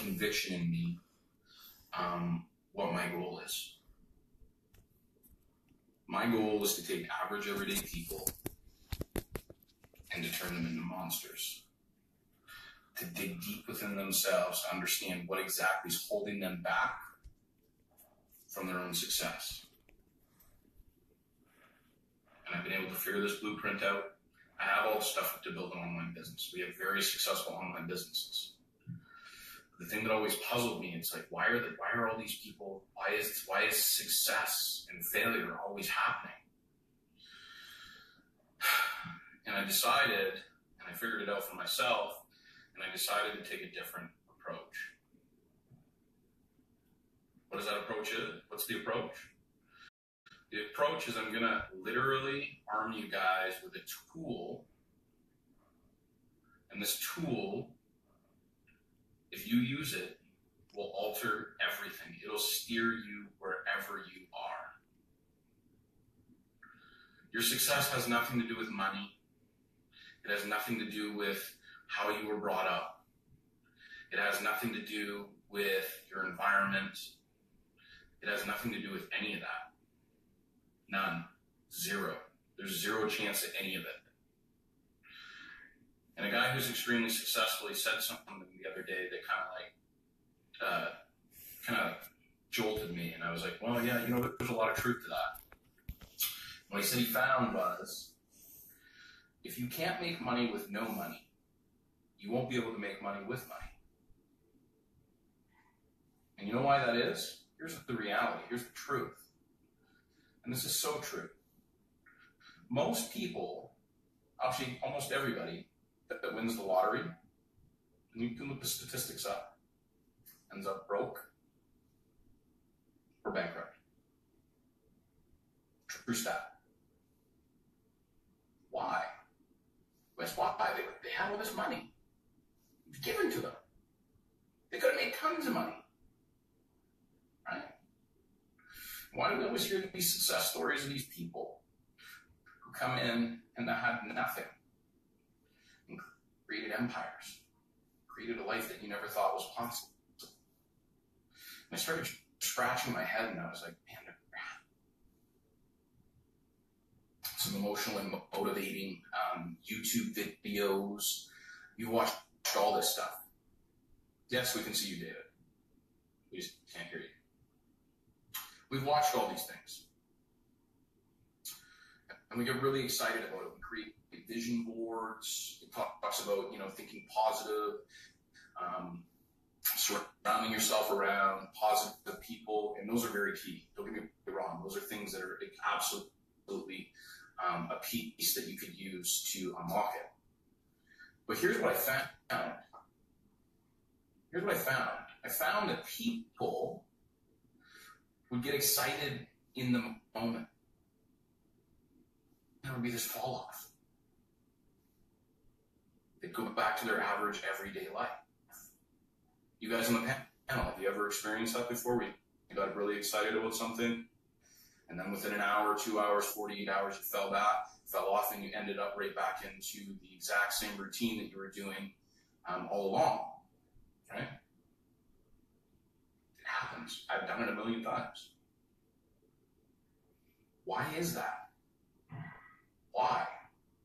conviction in me what my goal is. My goal is to take average, everyday people and to turn them into monsters. To dig deep within themselves to understand what exactly is holding them back from their own success. And I've been able to figure this blueprint out. I have all the stuff to build an online business. We have very successful online businesses. The thing that always puzzled me, it's like, why are all these people, why is success and failure always happening? And I decided, and I figured it out for myself, and I decided to take a different approach. What does that approach is? What's the approach? The approach is I'm gonna literally arm you guys with a tool, and this tool, if you use it, will alter everything. It'll steer you wherever you are. Your success has nothing to do with money. It has nothing to do with how you were brought up. It has nothing to do with your environment. It has nothing to do with any of that. None. Zero. There's zero chance at any of it. And a guy who's extremely successful, he said something the other day that kind of jolted me. And I was like, well, yeah, there's a lot of truth to that. What he said he found was, if you can't make money with no money, you won't be able to make money with money. And you know why that is? Here's the reality. Here's the truth. And this is so true. Most people, actually almost everybody that wins the lottery, and you can look the statistics up, ends up broke or bankrupt. True stat. Why? Guess why? They had all this money. It was given to them. They could have made tons of money. Right? Why do we always hear these success stories of these people who come in and they had nothing and created empires, created a life that you never thought was possible? And I started scratching my head and I was like, man, some emotional and motivating YouTube videos. You watched all this stuff. Yes, we can see you, David. We just can't hear you. We've watched all these things. And we get really excited about it. We create vision boards. It talks about, thinking positive, surrounding yourself around positive people. And those are very key. Don't get me wrong. Those are things that are absolutely a piece that you could use to unlock it. But here's what I found. I found that people would get excited in the moment. There would be this fall off. They'd go back to their average everyday life. You guys on the panel, have you ever experienced that before? Where you got really excited about something, and then within an hour, 2 hours, 48 hours, you fell off, and you ended up right back into the exact same routine that you were doing all along, right? It happens. I've done it a million times. Why is that? Why?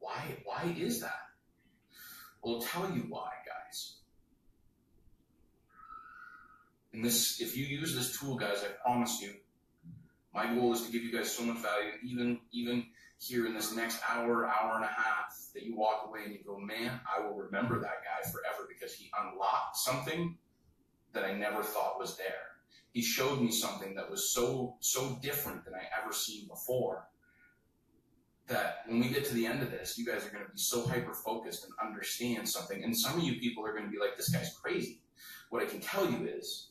Why is that? Well, I'll tell you why, guys. And this, if you use this tool, guys, I promise you, my goal is to give you guys so much value, even here in this next hour and a half, that you walk away and you go, man, I will remember that guy forever because he unlocked something that I never thought was there. He showed me something that was so different than I ever seen before, that when we get to the end of this, you guys are going to be so hyper-focused and understand something. And some of you people are going to be like, this guy's crazy. What I can tell you is,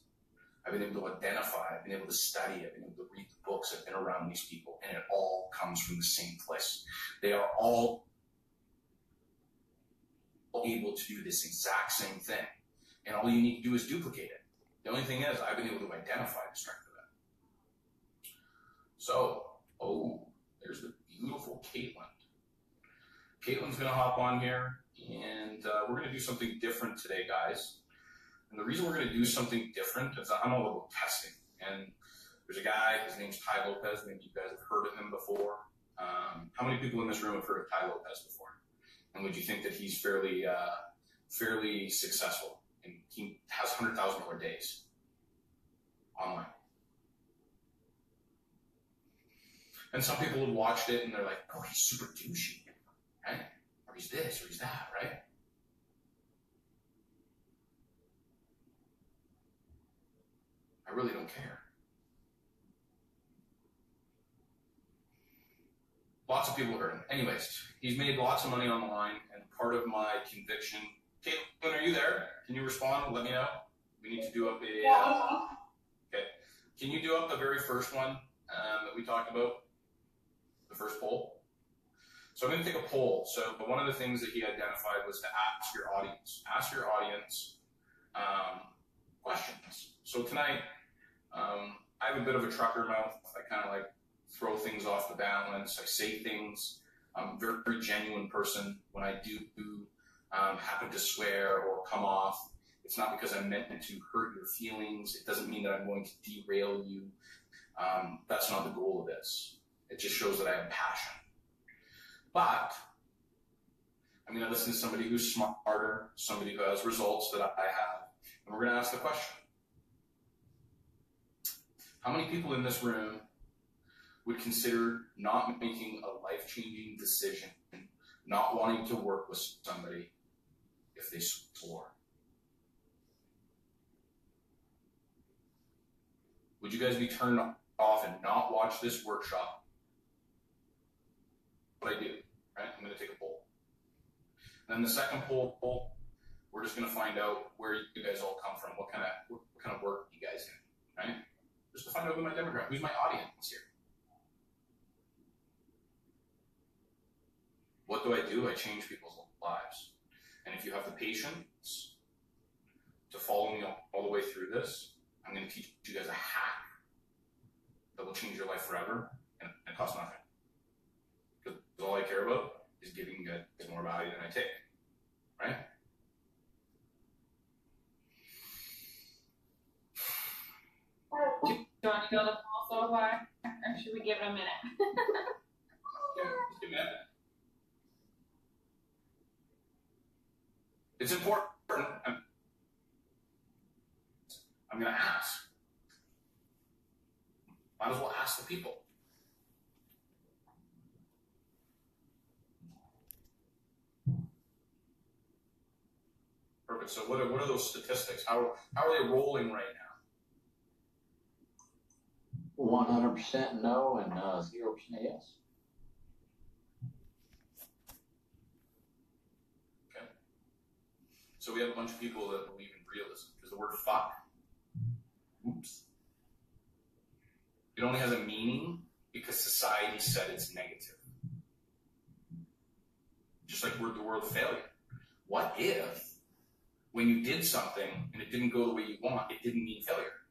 I've been able to identify, I've been able to study, I've been able to read the books, I've been around these people, and it all comes from the same place. They are all able to do this exact same thing. And all you need to do is duplicate it. The only thing is, I've been able to identify the strength of it. So, there's the beautiful Caitlin. Caitlin's going to hop on here, and we're going to do something different today, guys. And the reason we're going to do something different is I'm all about testing. And there's a guy, his name's Ty Lopez. Maybe you guys have heard of him before. How many people in this room have heard of Ty Lopez before? And would you think that he's fairly successful? And he has $100,000 days online. And some people have watched it and they're like, oh, he's super douchey, right? Or he's this, or he's that, right? I really don't care. Lots of people heard him. Anyways, he's made lots of money on the line, and part of my conviction. Caitlin, are you there? Can you respond? Let me know. We need to do up a. Okay. Can you do up the very first one that we talked about? The first poll. So I'm going to take a poll. So one of the things that he identified was to ask your audience. Ask your audience questions. So tonight, I have a bit of a trucker mouth. I kind of like throw things off the balance. I say things. I'm a very, very genuine person. When I do happen to swear or come off, it's not because I'm meant to hurt your feelings. It doesn't mean that I'm going to derail you. That's not the goal of this. It just shows that I have passion. But I'm going to listen to somebody who's smarter, somebody who has results that I have, and we're going to ask the question. How many people in this room would consider not making a life-changing decision, not wanting to work with somebody if they swore? Would you guys be turned off and not watch this workshop? What I do, right? I'm going to take a poll. Then the second poll, we're just going to find out where you guys all come from, what kind of work you guys do, right? Just to find out who my demographic, who's my audience here. What do? I change people's lives. And if you have the patience to follow me all the way through this, I'm going to teach you guys a hack that will change your life forever, and it costs nothing. Because all I care about is giving you guys more value than I take, right? Do you want to go to the poll so far, or should we give it a minute? Yeah, just give me a minute. It's important. I'm going to ask. Might as well ask the people. Perfect. So what are those statistics? How are they rolling right now? 100% no and 0% yes. Okay. So we have a bunch of people that believe in realism. Because the word fuck, oops, it only has a meaning because society said it's negative. Just like the word failure. What if when you did something and it didn't go the way you want, it didn't mean failure?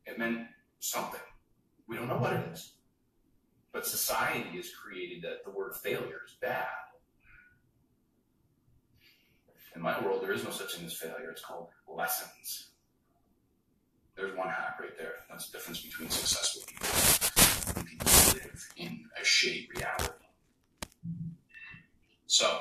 It meant something. We don't know what it is. But society has created that the word failure is bad. In my world, there is no such thing as failure. It's called lessons. There's one hack right there. That's the difference between successful people and people who live in a shitty reality. So,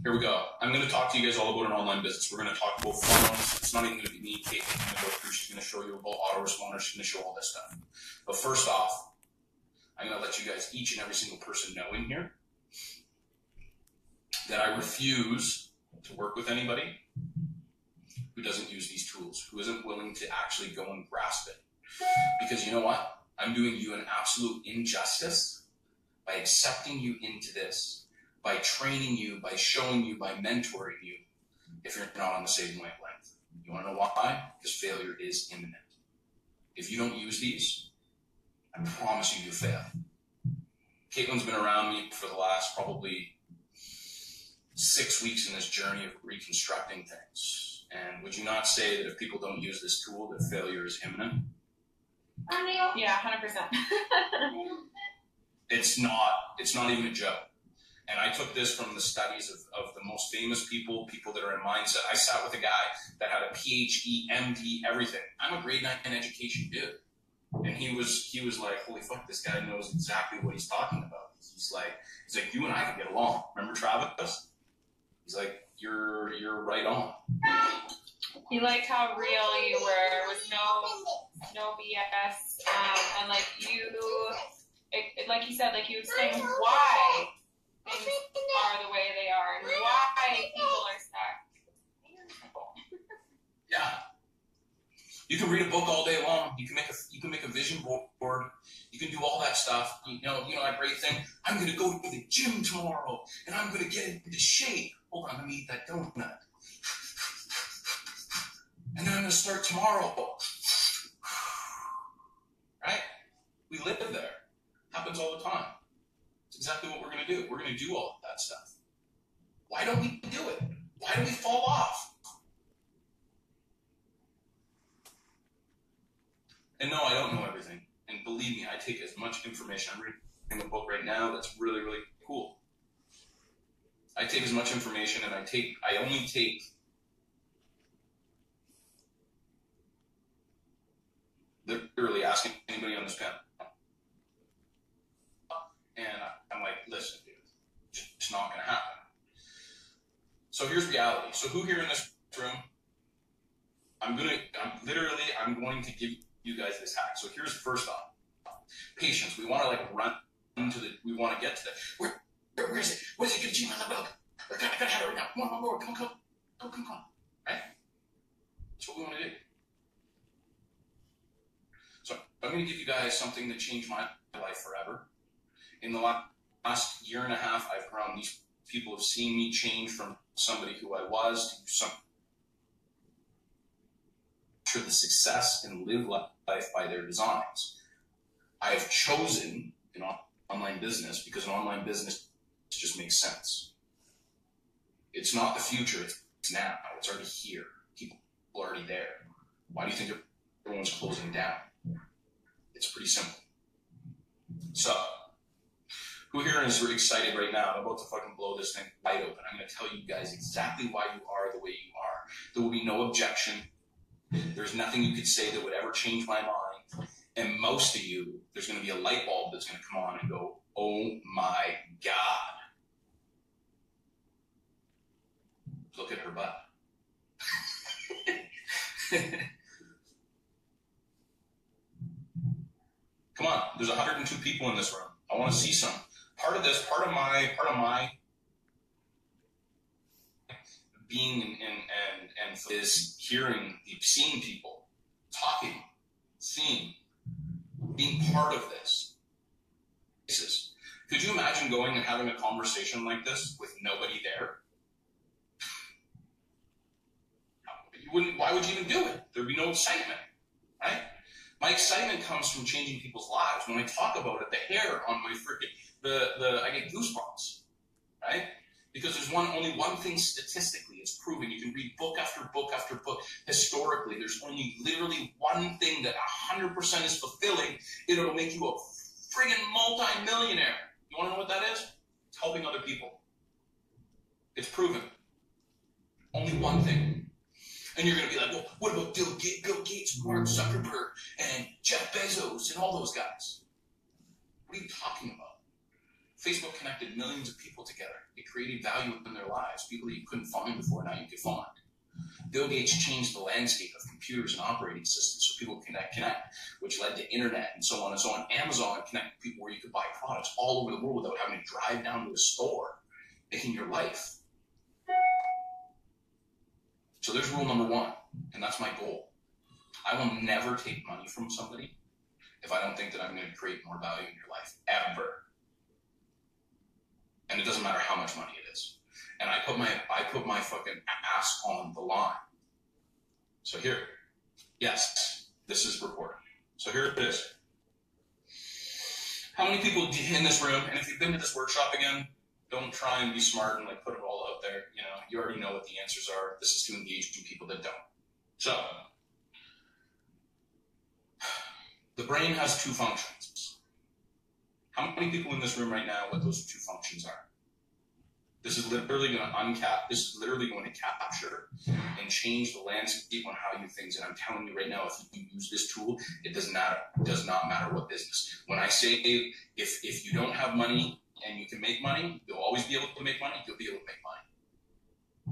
here we go. I'm going to talk to you guys all about an online business. We're going to talk about funnels. It's not even going to be me. Kate's going to go through. She's going to show you about autoresponders. She's going to show all this stuff. But first off, I'm going to let you guys, each and every single person, know in here that I refuse to work with anybody who doesn't use these tools, who isn't willing to actually go and grasp it. Because you know what? I'm doing you an absolute injustice by accepting you into this, by training you, by showing you, by mentoring you, if you're not on the same wavelength. You want to know why? Because failure is imminent. If you don't use these, I promise you, you fail. Caitlin's been around me for the last probably 6 weeks in this journey of reconstructing things. And would you not say that if people don't use this tool, that failure is imminent? Yeah, 100%. It's not even a joke. And I took this from the studies of the most famous people that are in mindset. I sat with a guy that had a PhD, MD, everything. I'm a grade 9 education dude. And he was like, holy fuck, this guy knows exactly what he's talking about. He's like, you and I can get along. Remember Travis? He's like, you're right on. He liked how real you were with no BS. And like like he said, like you explained why things are the way they are and why people are stuck. Yeah. You can read a book all day long. You can make a vision board. You can do all that stuff. You know that great thing. I'm going to go to the gym tomorrow, and I'm going to get into shape. Hold on, let me eat that donut. And then I'm going to start tomorrow. Right? We live there. Happens all the time. It's exactly what we're going to do. We're going to do all of that stuff. Why don't we do it? Why do we fall off? And no, I don't know everything. And believe me, I take as much information. I'm reading a book right now that's really, really cool. I take as much information, and I only take literally asking anybody on this panel. And I'm like, listen, dude, it's not going to happen. So here's reality. So who here in this room, I'm going to give you guys this hack. So here's first off, patience. We want to like run into we want to get to that. Where is it? What is it? Get a G on the book. I gotta have it right now. Come on. Come. Right? That's what we want to do. So I'm going to give you guys something that changed my life forever. In the last year and a half, I've grown. These people have seen me change from somebody who I was to some. The success and live life by their designs. I have chosen an online business because an online business just makes sense. It's not the future, it's now. It's already here. People are already there. Why do you think everyone's closing down? It's pretty simple. So, who here is excited right now? I'm about to fucking blow this thing wide open. I'm going to tell you guys exactly why you are the way you are. There will be no objection. There's nothing you could say that would ever change my mind. And most of you, there's going to be a light bulb that's going to come on and go, oh my God. Look at her butt. Come on, there's 102 people in this room. I want to see some. Part of my being and is seeing people, talking, seeing, being part of this. Could you imagine going and having a conversation like this with nobody there? You wouldn't. Why would you even do it? There'd be no excitement, right? My excitement comes from changing people's lives. When I talk about it, the hair on my I get goosebumps, right? Because there's only one thing statistically it's proven. You can read book after book after book. Historically, there's only literally one thing that 100% is fulfilling. It'll make you a friggin' multi-millionaire. You want to know what that is? It's helping other people. It's proven. Only one thing. And you're going to be like, well, what about Bill Gates, Mark Zuckerberg, and Jeff Bezos, and all those guys? What are you talking about? Facebook connected millions of people together. It created value in their lives, people that you couldn't find before, now you can find. Bill Gates changed the landscape of computers and operating systems so people can connect, which led to internet and so on and so on. Amazon connected people where you could buy products all over the world without having to drive down to a store, making your life. So there's rule number one, and that's my goal. I will never take money from somebody if I don't think that I'm going to create more value in your life, ever. And it doesn't matter how much money it is. And I put my fucking ass on the line. So here, yes, this is recorded. So here it is. How many people in this room, and if you've been to this workshop again, don't try and be smart and like put it all out there. You know, you already know what the answers are. This is to engage people that don't. So, the brain has two functions. How many people in this room right now what those two functions are? This is literally going to this is literally going to capture and change the landscape on how you do things. And I'm telling you right now, if you use this tool, it does not matter what business. When I say if you don't have money and you can make money, you'll always be able to make money. You'll be able to make money.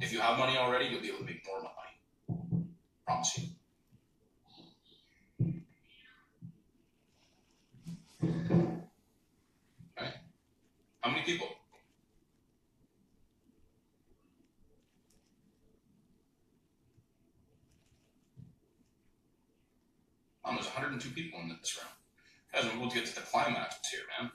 If you have money already, you'll be able to make more money. Promise you. Okay. How many people? There's 102 people in this round. Guys, we're able to get to the climax here, man.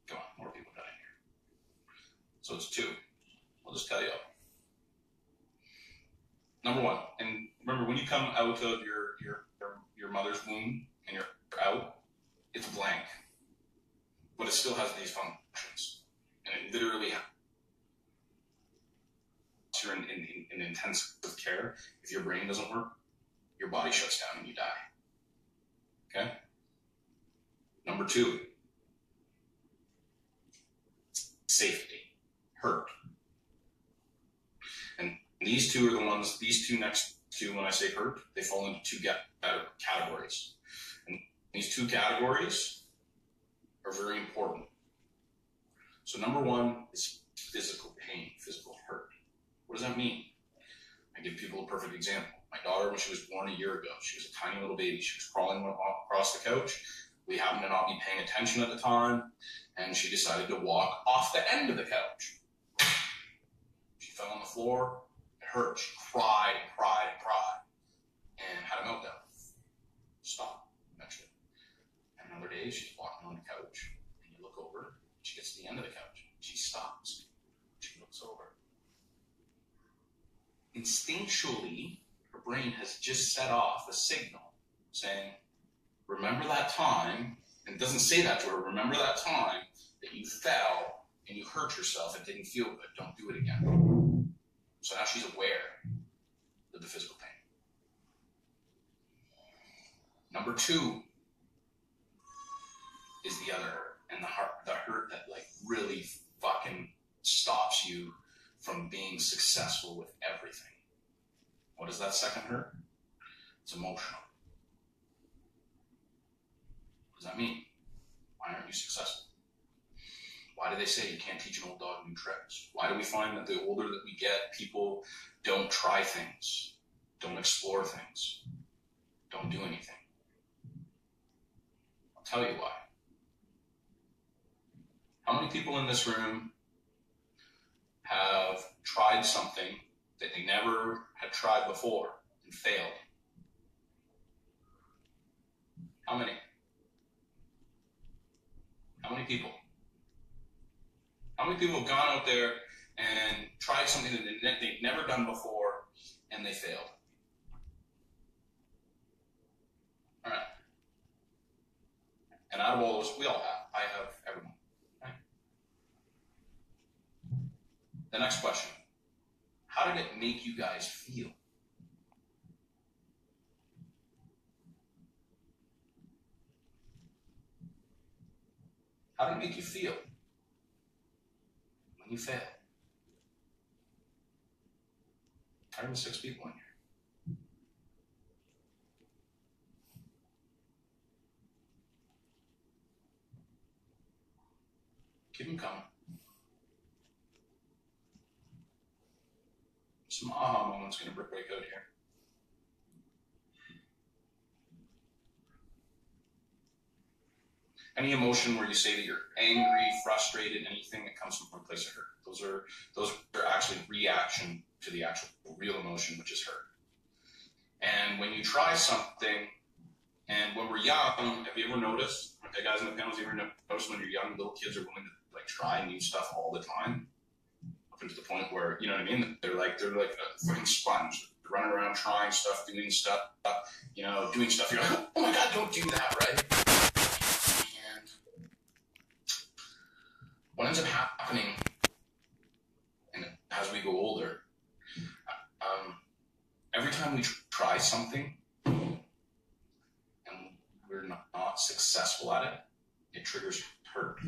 Come on, more people got in here. So it's 2. I'll just tell you. Number 1, and remember, when you come out of your mother's womb and you're out, it's blank, but it still has these functions. And it literally, you're in intensive care. If your brain doesn't work, your body shuts down and you die. Okay? Number 2, safety, hurt. And these two are the ones, these two next to, when I say hurt, they fall into 2 categories. And these 2 categories are very important. So number 1 is physical pain, physical hurt. What does that mean? I give people a perfect example. My daughter, when she was born a year ago, she was a tiny little baby. She was crawling across the couch. We happened to not be paying attention at the time, and she decided to walk off the end of the couch. She fell on the floor. It hurt. She cried and cried and cried, and had a meltdown. Stopped eventually. And another day, she's walking on the couch, and you look over. She gets to the end of the couch. She stops. She looks over. Instinctually, her brain has just set off a signal saying, remember that time, and it doesn't say that to her, remember that time that you fell and you hurt yourself and didn't feel good. Don't do it again. So now she's aware of the physical pain. Number 2 is the other hurt, and the hurt that like really fucking stops you from being successful with everything. What is that second hurt? It's emotional. What does that mean? Why aren't you successful? Why do they say you can't teach an old dog new tricks? Why do we find that the older that we get, people don't try things, don't explore things, don't do anything? I'll tell you why. How many people in this room have tried something that they never had tried before and failed? How many? How many people? How many people have gone out there and tried something that they've never done before and they failed? All right. And out of all those, we all have. I have, everyone. Right? The next question. How did it make you guys feel? How did it make you feel when you failed? 106 people in here. Keep them coming. Some aha moments going to break out here. Any emotion where you say that you're angry, frustrated, anything that comes from a place of hurt. Those are actually reaction to the actual real emotion, which is hurt. And when you try something, and when we're young, have you ever noticed, okay, guys in the panels, have you ever noticed when you're young, little kids are willing to like try new stuff all the time? Up to the point where, you know what I mean? They're like a fucking sponge. They're running around trying stuff, doing stuff, you know, doing stuff. You're like, oh my God, don't do that, right? What ends up happening, and as we go older, every time we try something, successful at it, it triggers hurt.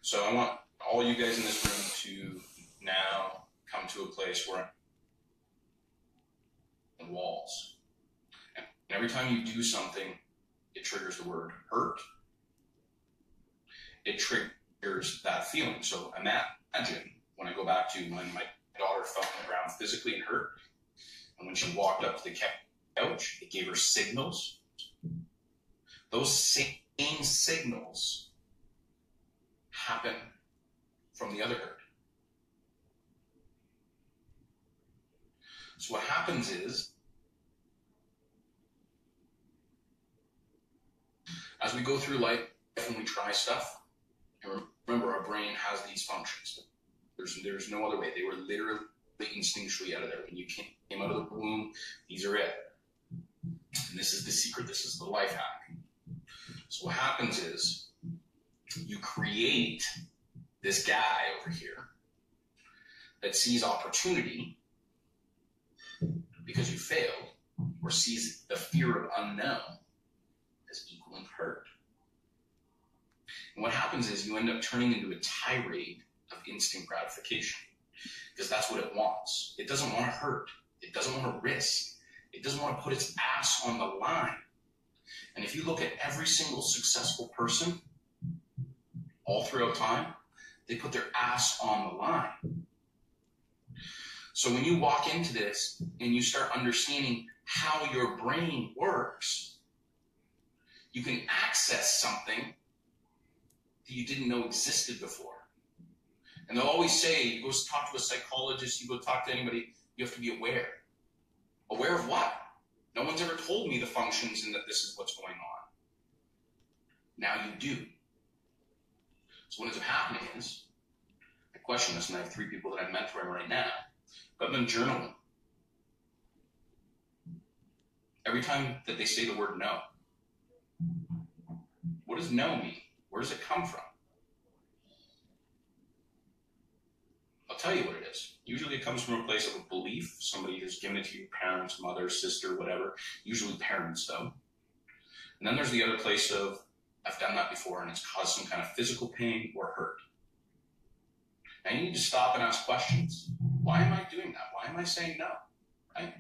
So I want all you guys in this room to now come to a place where walls. And every time you do something, it triggers the word hurt. It triggers that feeling. So imagine when I go back to when my daughter fell on the ground physically and hurt, and when she walked up to the couch, it gave her signals. Those same signals happen from the other hurt. So what happens is, as we go through life and we try stuff, and remember our brain has these functions. There's no other way. They were literally instinctually out of there. When you came out of the womb, these are it. And this is the secret. This is the life hack. So what happens is you create this guy over here that sees opportunity because you failed, or sees the fear of unknown as equaling hurt. And what happens is you end up turning into a tirade of instant gratification, because that's what it wants. It doesn't want to hurt. It doesn't want to risk. It doesn't want to put its ass on the line. And if you look at every single successful person all throughout time, they put their ass on the line. So when you walk into this and you start understanding how your brain works, you can access something that you didn't know existed before. And they'll always say, you go talk to a psychologist, you go talk to anybody, you have to be aware. Aware of what? No one's ever told me the functions and that this is what's going on. Now you do. So what ends up happening is, I question this, and I have 3 people that I'm mentoring right now, but I've been journaling. Every time that they say the word no, what does no mean? Where does it come from? I'll tell you what it is. Usually it comes from a place of a belief. Somebody has given it to you, parents, mother, sister, whatever. Usually parents, though. And then there's the other place of, I've done that before and it's caused some kind of physical pain or hurt. Now you need to stop and ask questions. Why am I doing that? Why am I saying no? Right?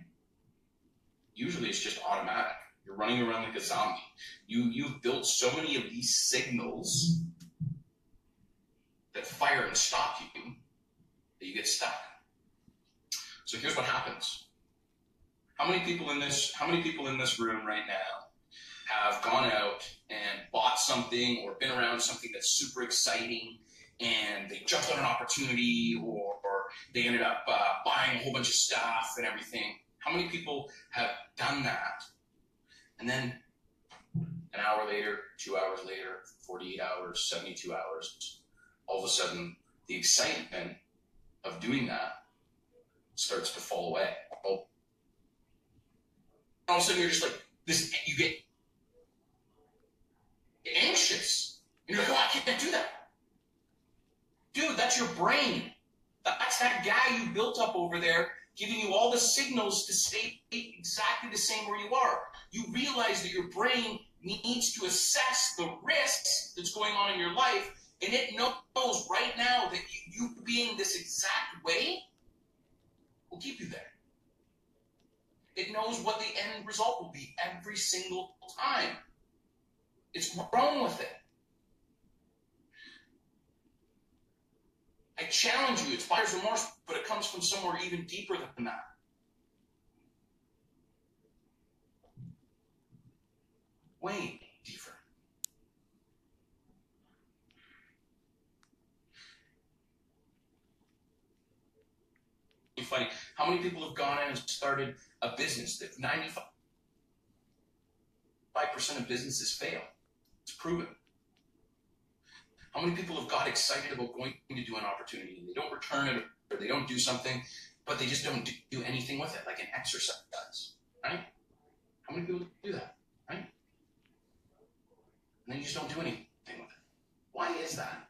Usually it's just automatic. You're running around like a zombie. You've built so many of these signals that fire and stop you that you get stuck. So here's what happens. How many people in this room right now have gone out and bought something or been around something that's super exciting and they jumped on an opportunity or they ended up buying a whole bunch of stuff and everything? How many people have done that? And then an hour later, 2 hours later, 48 hours, 72 hours, all of a sudden the excitement of doing that starts to fall away. All of a sudden you're just like, you get anxious. And you're like, oh, I can't do that. Dude, that's your brain. That's that guy you built up over there giving you all the signals to stay exactly the same where you are. You realize that your brain needs to assess the risks that's going on in your life, and it knows right now that you being this exact way will keep you there. It knows what the end result will be every single time. It's grown with it. I challenge you, it's buyer's remorse, but it comes from somewhere even deeper than that. Way deeper. Funny. How many people have gone in and started a business that 95% of businesses fail? It's proven. How many people have got excited about going to do an opportunity and they don't return it or they don't do something, but they just don't do anything with it, like an exercise, right? How many people do that, right? And then you just don't do anything with it. Why is that?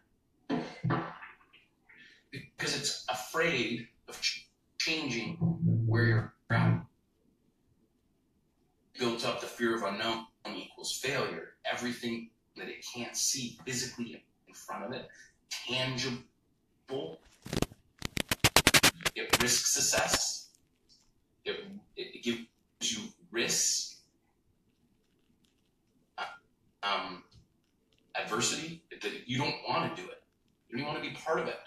Because it's afraid of changing where you're at. Built up the fear of unknown equals failure. Everything that it can't see physically in front of it, tangible, it risks success. It gives you risk, adversity. You don't want to do it. You don't want to be part of it.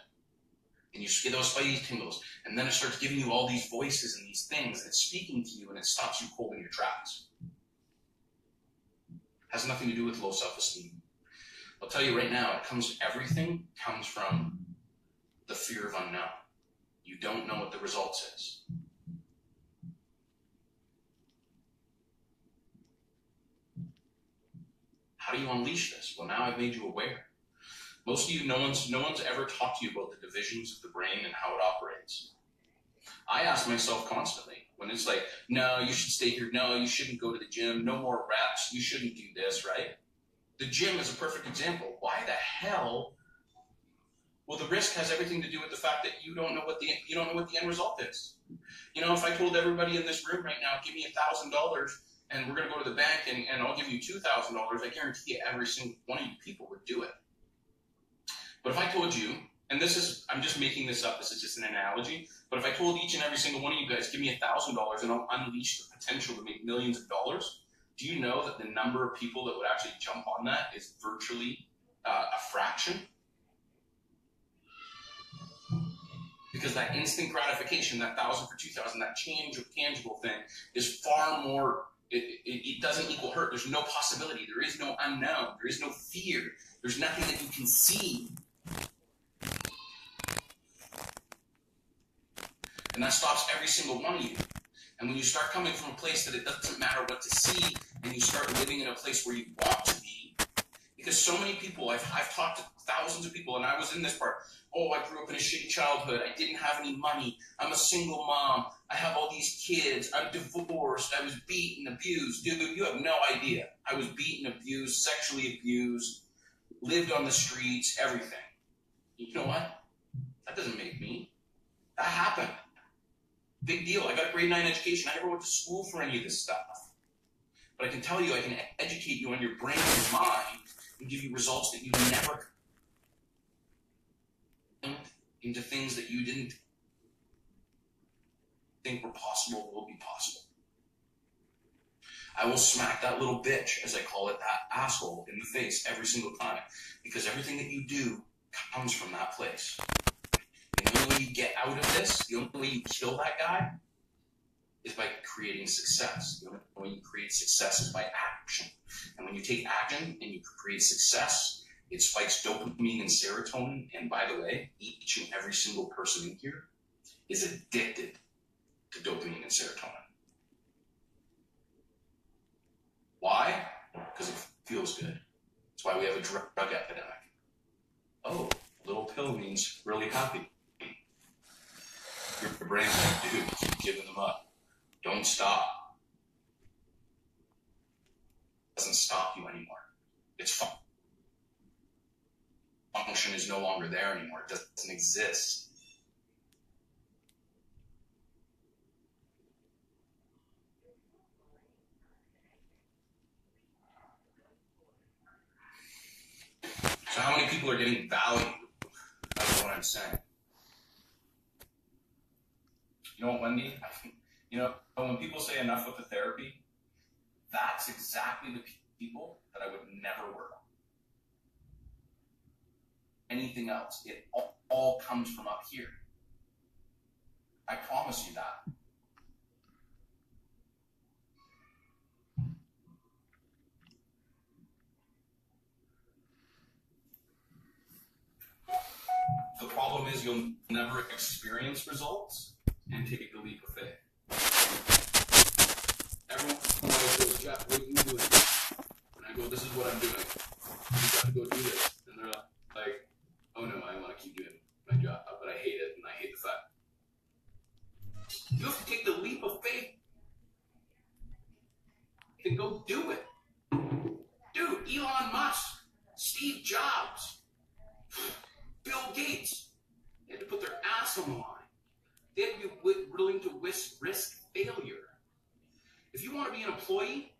And you get those spidey tingles. And then it starts giving you all these voices and these things, and it's speaking to you, and it stops you cold in your tracks. Has nothing to do with low self-esteem. I'll tell you right now, everything comes from the fear of unknown. You don't know what the results is. How do you unleash this? Well, now I've made you aware. Most of you, no one's ever talked to you about the divisions of the brain and how it operates. I ask myself constantly, when it's like, no, you should stay here. No, you shouldn't go to the gym. No more reps. You shouldn't do this, right? The gym is a perfect example. Why the hell? Well, the risk has everything to do with the fact that you don't know what the end result is. You know, if I told everybody in this room right now, give me $1,000 and we're going to go to the bank and I'll give you $2,000, I guarantee you every single one of you people would do it. But if I told you, and I'm just making this up, this is just an analogy, but if I told each and every single one of you guys, give me $1,000 and I'll unleash the potential to make millions of dollars, do you know that the number of people that would actually jump on that is virtually a fraction? Because that instant gratification, that 1,000 for 2,000, that change of tangible thing is far more, it doesn't equal hurt. There's no possibility. There is no unknown. There is no fear. There's nothing that you can see. And that stops every single one of you. And when you start coming from a place that it doesn't matter what to see, and you start living in a place where you want to be, because so many people, I've talked to thousands of people, and I was in this part. Oh, I grew up in a shitty childhood. I didn't have any money. I'm a single mom. I have all these kids. I'm divorced. I was beaten, abused. Dude, you have no idea. I was beaten, abused, sexually abused, lived on the streets, everything. You know what? That doesn't make me. That happened. Big deal. I got a grade 9 education. I never went to school for any of this stuff. But I can tell you, I can educate you on your brain and your mind and give you results that you never into things that you didn't think were possible will be possible. I will smack that little bitch, as I call it, that asshole, in the face every single time. Because everything that you do comes from that place. And the only way you get out of this, the only way you kill that guy, is by creating success. The only way you create success is by action. And when you take action and you create success, it spikes dopamine and serotonin. And by the way, each and every single person in here is addicted to dopamine and serotonin. Why? Because it feels good. That's why we have a drug epidemic. Oh, little pill means really happy. Your brain's like, dude, keep giving them up. Don't stop. It doesn't stop you anymore. It's fun. Function is no longer there anymore. It doesn't exist. So how many people are getting value out of what I'm saying? You know what, Wendy? You know, when people say enough with the therapy, that's exactly the people that I would never work on. Anything else, it all comes from up here. I promise you that. The problem is you'll never experience results and take the leap of faith. Everyone always goes, Jeff, what are you doing? And I go, this is what I'm doing. You got to go do this. And they're like, oh no, I want to keep doing my job, but I hate it and I hate the fact. You have to take the leap of faith and go do it. Dude, Elon Musk, Steve Jobs, Bill Gates, they had to put their ass on the line. They had to be willing to risk failure. If you want to be an employee,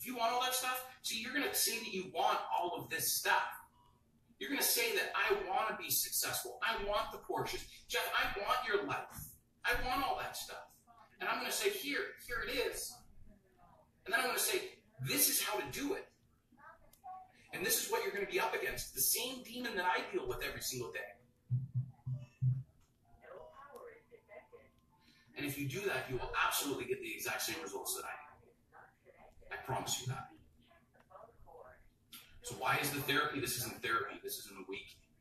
If you want all that stuff, see, you're going to say that you want all of this stuff. You're going to say that I want to be successful. I want the Porsches. Jeff, I want your life. I want all that stuff. And I'm going to say, here it is. And then I'm going to say, this is how to do it. And this is what you're going to be up against. The same demon that I deal with every single day. And if you do that, you will absolutely get the exact same results that I do. I promise you that. So why is the therapy? This isn't therapy. This isn't awakening.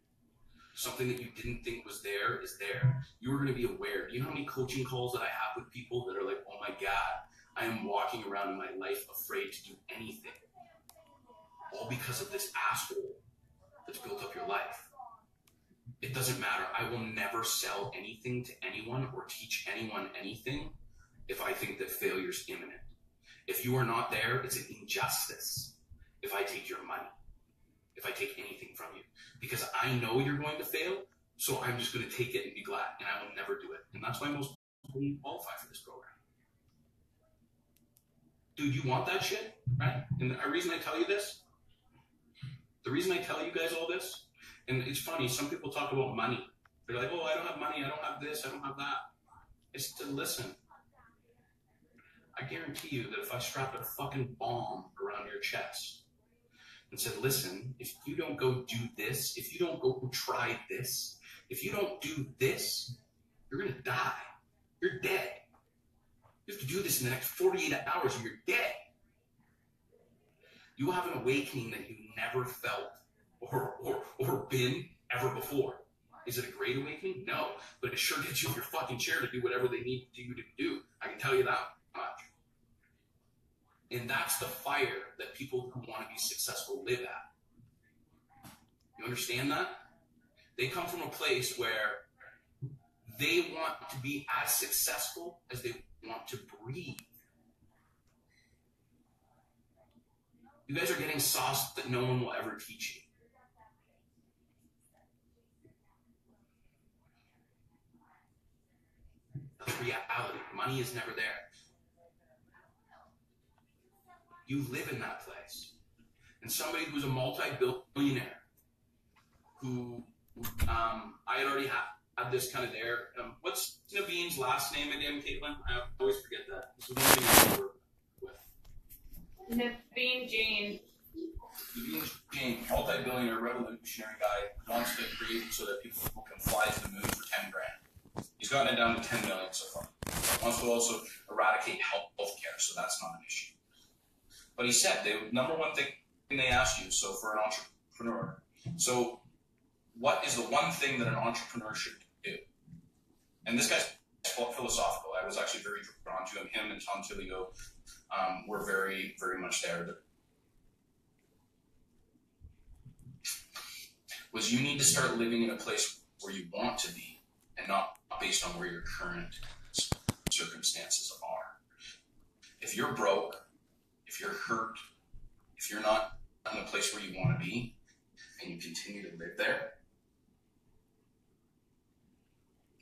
Something that you didn't think was there is there. You are going to be aware. Do you know how many coaching calls that I have with people that are like, oh my God, I am walking around in my life afraid to do anything. All because of this asshole that's built up your life. It doesn't matter. I will never sell anything to anyone or teach anyone anything if I think that failure is imminent. If you are not there, it's an injustice. If I take your money, if I take anything from you, because I know you're going to fail, so I'm just going to take it and be glad, and I will never do it. And that's why most people don't qualify for this program. Dude, you want that shit, right? And the reason I tell you this, the reason I tell you guys all this, and it's funny, some people talk about money. They're like, oh, I don't have money, I don't have this, I don't have that. It's to listen. I guarantee you that if I strapped a fucking bomb around your chest and said, listen, if you don't go do this, if you don't go try this, if you don't do this, you're going to die. You're dead. You have to do this in the next 48 hours or you're dead. You will have an awakening that you never felt or been ever before. Is it a great awakening? No. But it sure gets you in your fucking chair to do whatever they need you to do. I can tell you that much. And that's the fire that people who want to be successful live at. You understand that? They come from a place where they want to be as successful as they want to breathe. You guys are getting sauce that no one will ever teach you. That's reality. Money is never there. You live in that place. And somebody who's a multi-billionaire, who I had already had this kind of there. What's Naveen's last name again, Caitlin? I always forget that. This is one thing I work with. Naveen Jain. Naveen Jain, multi-billionaire revolutionary guy, wants to create it so that people can fly to the moon for 10 grand. He's gotten it down to 10 million so far. He wants to also eradicate healthcare, so that's not an issue. But he said, the number one thing they asked you, so for an entrepreneur, so what is the one thing that an entrepreneur should do? And this guy's philosophical. I was actually very drawn to him. Him and Tom Tilio were very, very much there. Was you need to start living in a place where you want to be and not based on where your current circumstances are. If you're broke, if you're hurt, if you're not in a place where you want to be, and you continue to live there,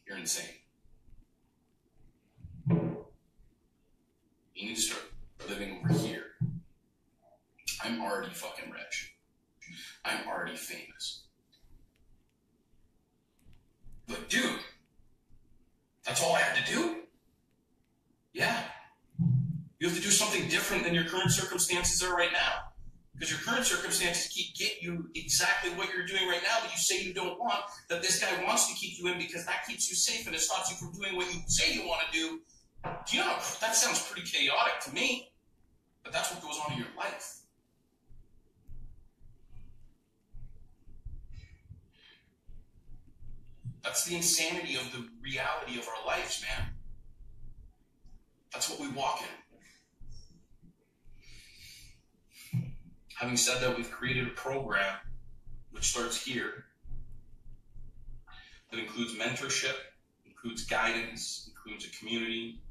you're insane. You need to start living over here. I'm already fucking rich. I'm already famous. But dude, that's all I had to do? Yeah. You have to do something different than your current circumstances are right now. Because your current circumstances get you exactly what you're doing right now that you say you don't want, that this guy wants to keep you in because that keeps you safe and it stops you from doing what you say you want to do. Do you know, that sounds pretty chaotic to me, but that's what goes on in your life. That's the insanity of the reality of our lives, man. That's what we walk in. Having said that, we've created a program which starts here that includes mentorship, includes guidance, includes a community,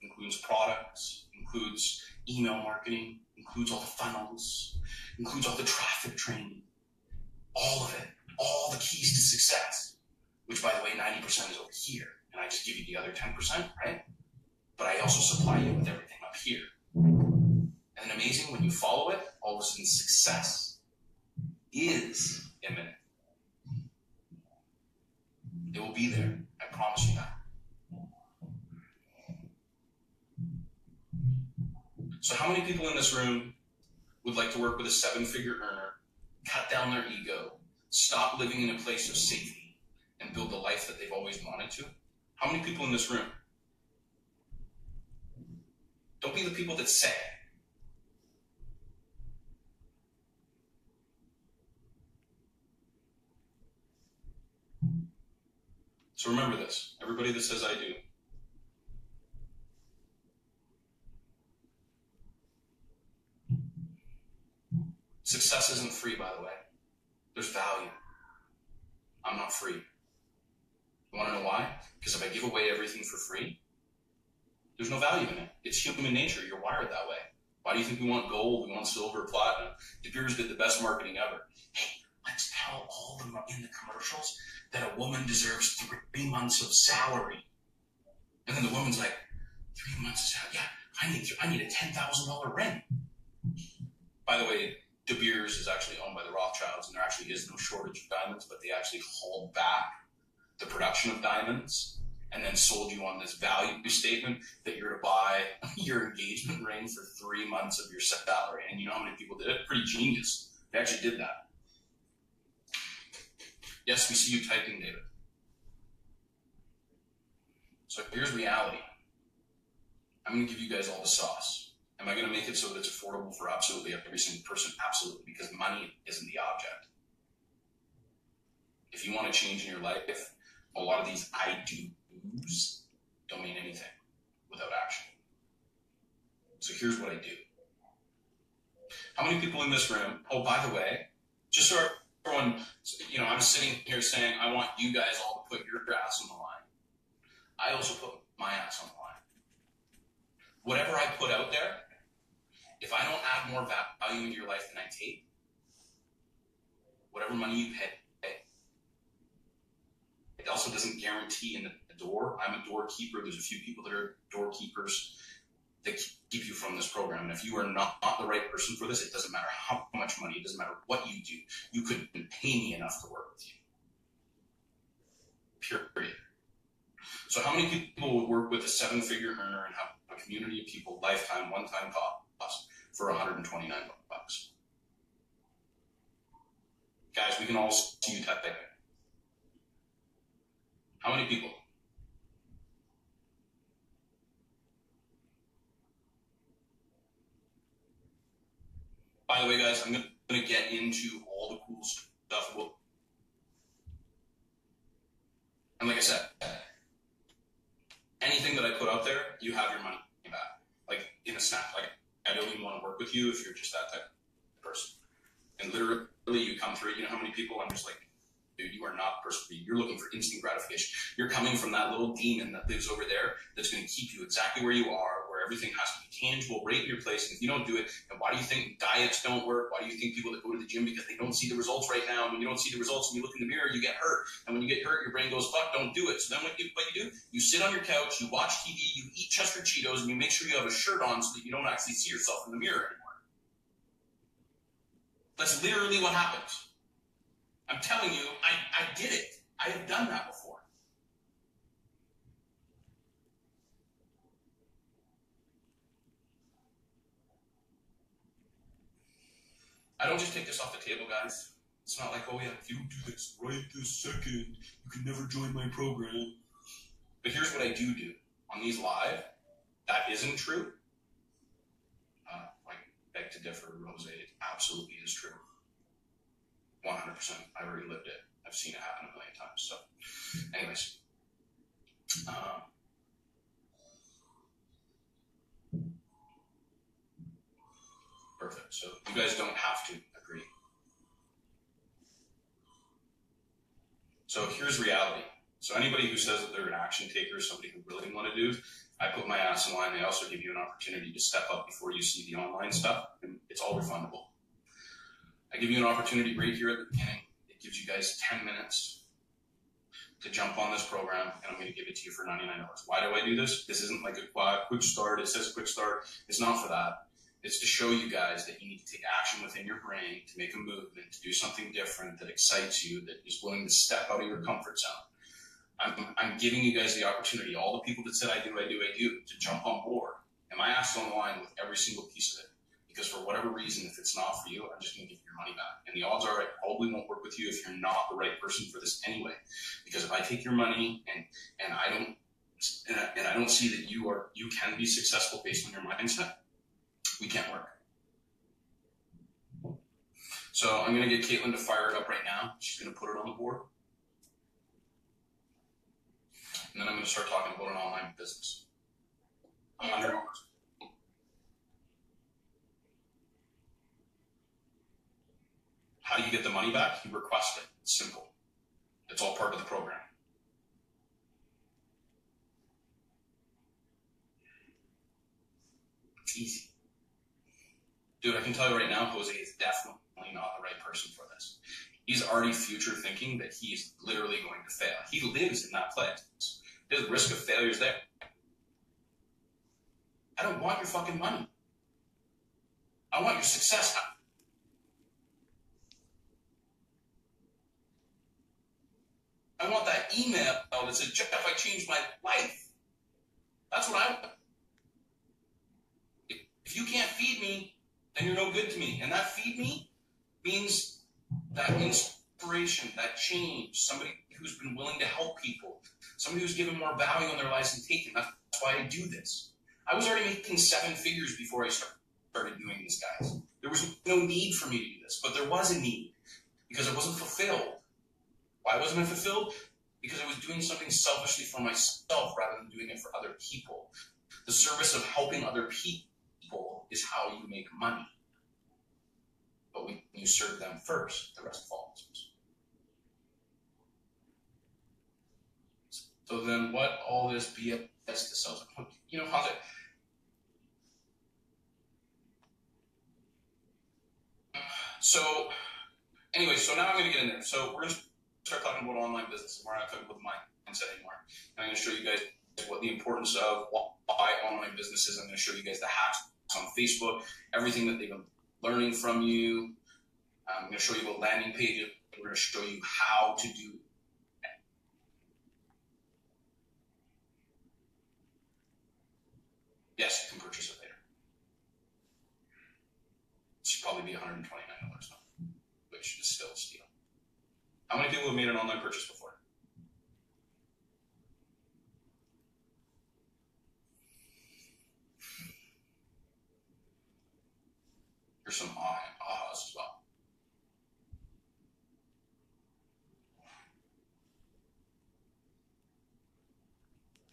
includes products, includes email marketing, includes all the funnels, includes all the traffic training, all of it, all the keys to success, which by the way, 90% is over here. And I just give you the other 10%, right? But I also supply you with everything up here. And then amazing, when you follow it, all of a sudden success is imminent. It will be there. I promise you that. So how many people in this room would like to work with a 7-figure earner, cut down their ego, stop living in a place of safety, and build the life that they've always wanted to? How many people in this room? Don't be the people that say. So remember this, everybody that says I do. Success isn't free, by the way. There's value. I'm not free. You want to know why? Because if I give away everything for free, there's no value in it. It's human nature. You're wired that way. Why do you think we want gold? We want silver, platinum. De Beers did the best marketing ever. Hey, let's tell all them in the commercials that a woman deserves 3 months of salary. And then the woman's like, 3 months of salary? Yeah, I need a $10,000 rent. By the way, De Beers is actually owned by the Rothschilds, and there actually is no shortage of diamonds, but they actually hauled back the production of diamonds and then sold you on this value statement that you're to buy your engagement ring for 3 months of your salary. And you know how many people did it? Pretty genius. They actually did that. Yes, we see you typing, David. So here's reality. I'm going to give you guys all the sauce. Am I going to make it so that it's affordable for absolutely every single person? Absolutely, because money isn't the object. If you want to change in your life, a lot of these I do's don't mean anything without action. So here's what I do. How many people in this room, oh, by the way, just so everyone, I'm sitting here saying, I want you guys all to put your ass on the line. I also put my ass on the line. Whatever I put out there, if I don't add more value into your life than I take, whatever money you pay, it also doesn't guarantee in the door. I'm a doorkeeper. There's a few people that are doorkeepers that keep you from this program. And if you are not the right person for this, it doesn't matter how much money, it doesn't matter what you do. You couldn't pay me enough to work with you. Period. So how many people would work with a 7-figure earner and have a community of people, lifetime, one-time cost for $129 bucks? Guys, we can all see you typing. How many people? By the way, guys, I'm going to get into all the cool stuff. And like I said, anything that I put out there, you have your money back. Like in a snap. Like I don't even want to work with you if you're just that type of person. And literally you come through, you know how many people I'm just like, dude, you are not the person for you. You're looking for instant gratification. You're coming from that little demon that lives over there that's going to keep you exactly where you are, where everything has to be tangible, right in your place. And if you don't do it, then why do you think diets don't work? Why do you think people that go to the gym because they don't see the results right now? And when you don't see the results and you look in the mirror, you get hurt. And when you get hurt, your brain goes, fuck, don't do it. So then what you do? You sit on your couch, you watch TV, you eat Chester Cheetos, and you make sure you have a shirt on so that you don't actually see yourself in the mirror anymore. That's literally what happens. I'm telling you, I did it. I have done that before. I don't just take this off the table, guys. It's not like, oh yeah, if you don't do this right this second, you can never join my program. But here's what I do on these live. That isn't true. I beg to differ, Rose. It absolutely is true. 100%. I already lived it. I've seen it happen a million times. So, anyways. Perfect. So, you guys don't have to agree. So, here's reality. So, anybody who says that they're an action taker, somebody who really want to do, I put my ass in line. They also give you an opportunity to step up before you see the online stuff, and it's all refundable. I give you an opportunity right here at the beginning. It gives you guys 10 minutes to jump on this program, and I'm going to give it to you for $99. Why do I do this? This isn't like a quick start. It says quick start. It's not for that. It's to show you guys that you need to take action within your brain to make a movement, to do something different that excites you, that is willing to step out of your comfort zone. I'm giving you guys the opportunity, all the people that said I do, to jump on board. And my ass on the line with every single piece of it. Because for whatever reason, if it's not for you, I'm just going to give you your money back. And the odds are I probably won't work with you if you're not the right person for this anyway. Because if I take your money and I don't see that you can be successful based on your mindset, we can't work. So I'm going to get Caitlin to fire it up right now. She's going to put it on the board. And then I'm going to start talking about an online business. 100%. How do you get the money back? You request it. It's simple. It's all part of the program. It's easy. Dude, I can tell you right now, Jose is definitely not the right person for this. He's already future thinking that he's literally going to fail. He lives in that place. His risk of failure is there. I don't want your fucking money. I want your success. I want that email that says, Jeff, I changed my life. That's what I want. If you can't feed me, then you're no good to me. And that feed me means that inspiration, that change, somebody who's been willing to help people, somebody who's given more value in their lives than taken. That's why I do this. I was already making 7 figures before I started doing this, guys. There was no need for me to do this, but there was a need because I wasn't fulfilled. Why wasn't I fulfilled? Because I was doing something selfishly for myself rather than doing it for other people. The service of helping other people is how you make money. But when you serve them first, the rest follows. So then what all this BS to sell? You know, how's it? So anyway, so now I'm going to get in there. So we're going to start talking about online business. We're not talking about the mindset anymore. I'm going to show you guys what the importance of why online business is. I'm going to show you guys the hacks on Facebook, everything that they've been learning from you. I'm going to show you about landing pages. We're going to show you how to do. Yes, you can purchase it later. It should probably be $129 now, which is still a steal. How many people have made an online purchase before? There's some ahas as well.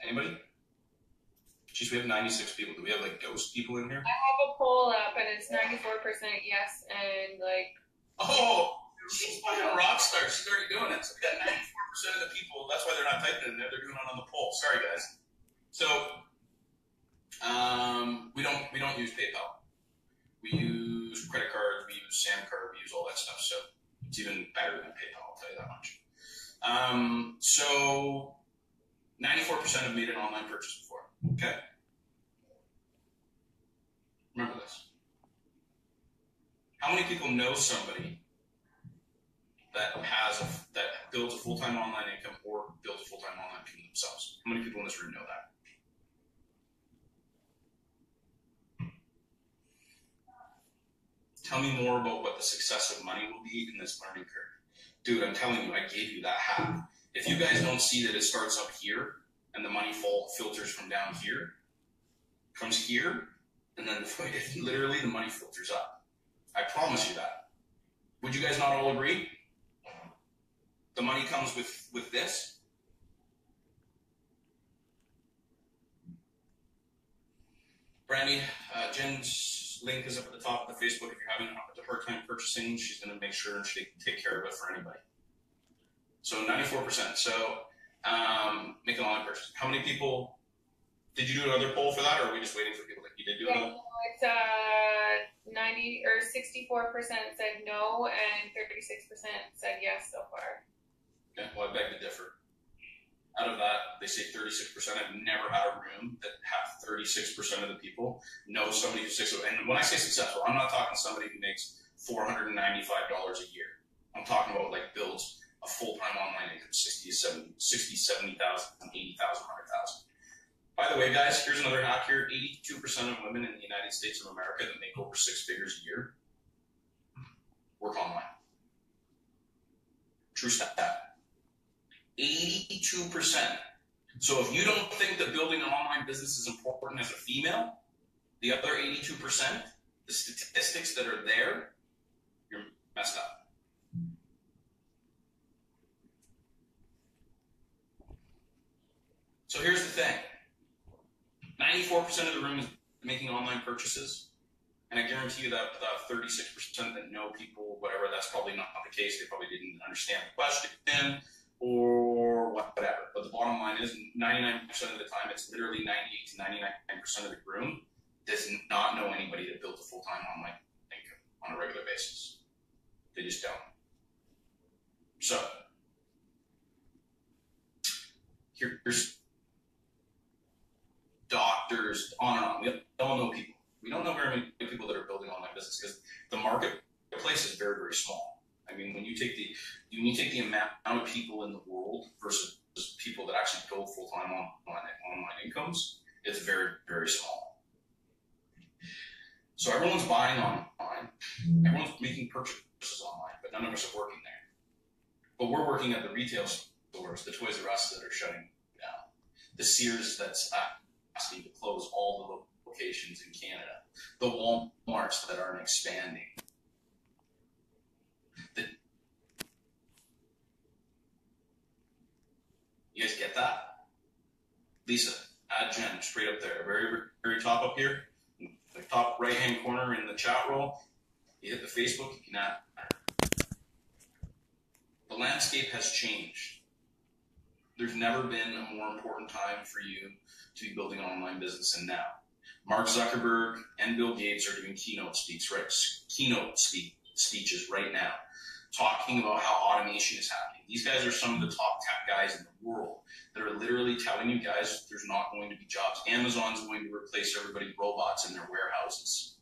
Anybody? Jeez, we have 96 people. Do we have like ghost people in here? I have a poll up and it's 94% yes and like. Oh, she's fucking a rock star. She's already doing it. So we got 94% of the people. That's why they're not typing in there. They're doing it on the poll. Sorry, guys. So we don't use PayPal. We use credit cards. We use Sam card. We use all that stuff. So it's even better than PayPal. I'll tell you that much. So 94% have made an online purchase before. Okay. Remember this. How many people know somebody that builds a full-time online income or builds a full-time online income themselves? How many people in this room know that? Tell me more about what the success of money will be in this learning curve. Dude, I'm telling you, I gave you that hack. If you guys don't see that it starts up here and the money filters from down here, comes here, and then literally the money filters up. I promise you that. Would you guys not all agree? The money comes with this. Brandy, Jen's link is up at the top of the Facebook. If you're having a hard time purchasing, she's going to make sure she can take care of it for anybody. So 94%. So make an online purchase. How many people, did you do another poll for that, or are we just waiting for people that you did do another? It's 90 or 64% said no and 36% said yes so far. Okay, well, I beg to differ. out of that, they say 36%. I've never had a room that have 36% of the people know somebody who's successful. And when I say successful, I'm not talking somebody who makes $495 a year. I'm talking about like builds a full-time online income, 60, 70,000, 80,000, 100,000. By the way, guys, here's another hack here. 82% of women in the United States of America that make over 6 figures a year work online. True stat. 82%. So if you don't think that building an online business is important as a female, the other 82%, the statistics that are there, you're messed up. So here's the thing. 94% of the room is making online purchases. And I guarantee you that 36% that know people, whatever, that's probably not the case. They probably didn't understand the question or whatever. But the bottom line is 99% of the time, it's literally 98 to 99% of the room does not know anybody that built a full-time online income on a regular basis. They just don't. So here's doctors, on and on. We don't know people. We don't know very many people that are building online business because the marketplace is very, very small. I mean, when you take the amount of people in the world versus people that actually build full-time online incomes, it's very, very small. So everyone's buying online, everyone's making purchases online, but none of us are working there. But we're working at the retail stores, the Toys R Us that are shutting down, the Sears that's asking to close all the locations in Canada, the Walmarts that aren't expanding. You guys get that? Lisa, add Jen, straight up there, very, very top up here, the top right-hand corner in the chat roll. You hit the Facebook, you can add. The landscape has changed. There's never been a more important time for you to be building an online business than now. Mark Zuckerberg and Bill Gates are doing keynote speeches right now, talking about how automation is happening. These guys are some of the top tech guys in the world that are literally telling you guys there's not going to be jobs. Amazon's going to replace everybody's robots in their warehouses.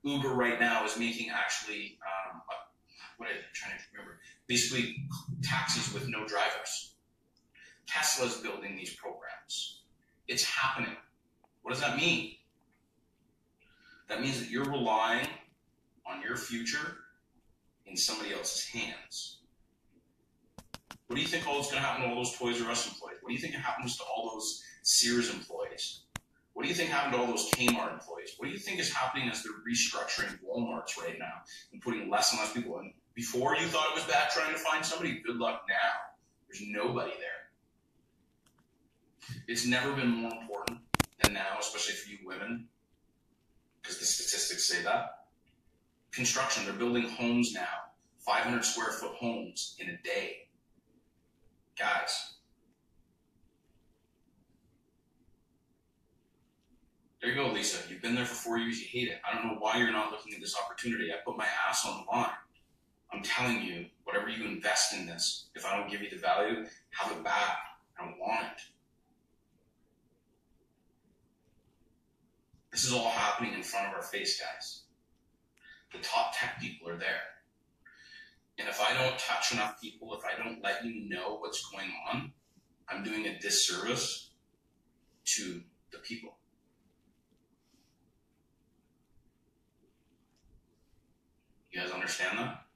Uber right now is making actually, what am I trying to remember? Basically taxis with no drivers. Tesla's building these programs. It's happening. What does that mean? That means that you're relying on your future in somebody else's hands. What do you think is going to happen to all those Toys R Us employees? What do you think happens to all those Sears employees? What do you think happened to all those Kmart employees? What do you think is happening as they're restructuring Walmarts right now and putting less and less people in? Before you thought it was bad trying to find somebody, good luck now. There's nobody there. It's never been more important than now, especially for you women, because the statistics say that. Construction, they're building homes now, 500 square foot homes in a day. Guys, there you go, Lisa. You've been there for 4 years, you hate it. I don't know why you're not looking at this opportunity. I put my ass on the line. I'm telling you, whatever you invest in this, if I don't give you the value, have it back. I don't want it. This is all happening in front of our face, guys. The top tech people are there. And if I don't touch enough people, if I don't let you know what's going on, I'm doing a disservice to the people. You guys understand that?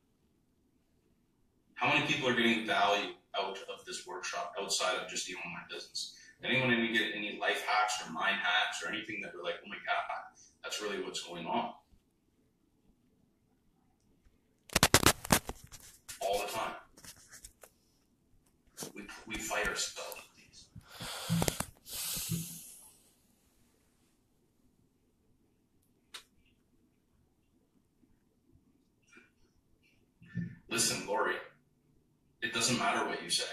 How many people are getting value out of this workshop outside of just the online business? Anyone get any life hacks or mind hacks or anything that we're like, oh my God, that's really what's going on? All the time. We fight ourselves with these. Listen, Lori, it doesn't matter what you say.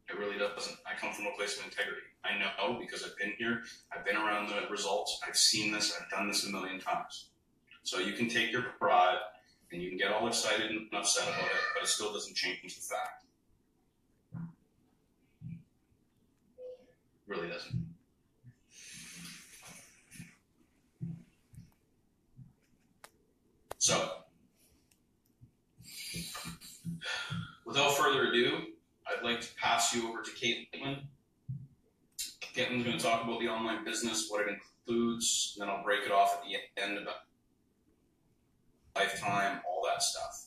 It really doesn't. I come from a place of integrity. I know because I've been here. I've been around the results. I've seen this. I've done this a million times. So you can take your pride And you can get all excited and upset about it, but it still doesn't change the fact. It really doesn't. So, without further ado, I'd like to pass you over to Caitlin. Caitlin's going to talk about the online business, what it includes, and then I'll break it off at the end about lifetime, all that stuff.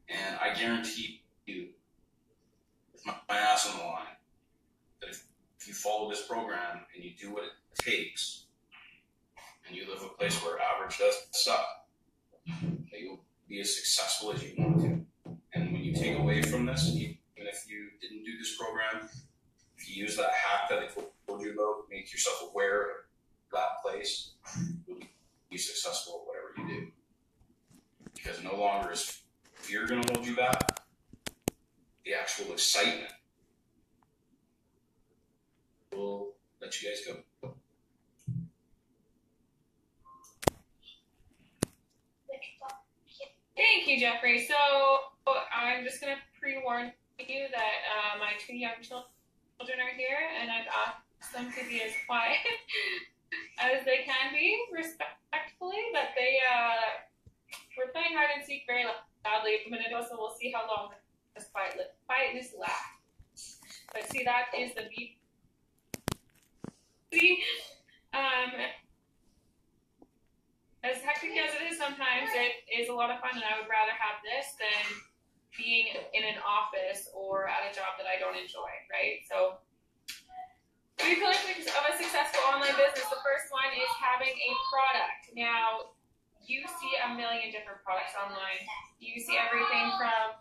And I guarantee you, with my ass on the line, that if you follow this program and you do what it takes, and you live a place where average does suck, that you'll be as successful as you want to. And when you take away from this, even if you didn't do this program, if you use that hack that I told you about, make yourself aware of that place, you'll be successful at whatever you do. Because no longer is fear going to hold you back, the actual excitement will let you guys go. Thank you, Jeffrey. So I'm just going to pre-warn you that my 2 young children are here, and I've asked them to be as quiet as they can be, respectfully, but we're playing hide and seek very loudly a minute ago, so we'll see how long this quietness lasts. But see, that is the beep. See, as hectic as it is sometimes, it is a lot of fun, and I would rather have this than being in an office or at a job that I don't enjoy, right? So, 3 pillars of a successful online business. The first one is having a product. Now, you see a million different products online. You see everything from,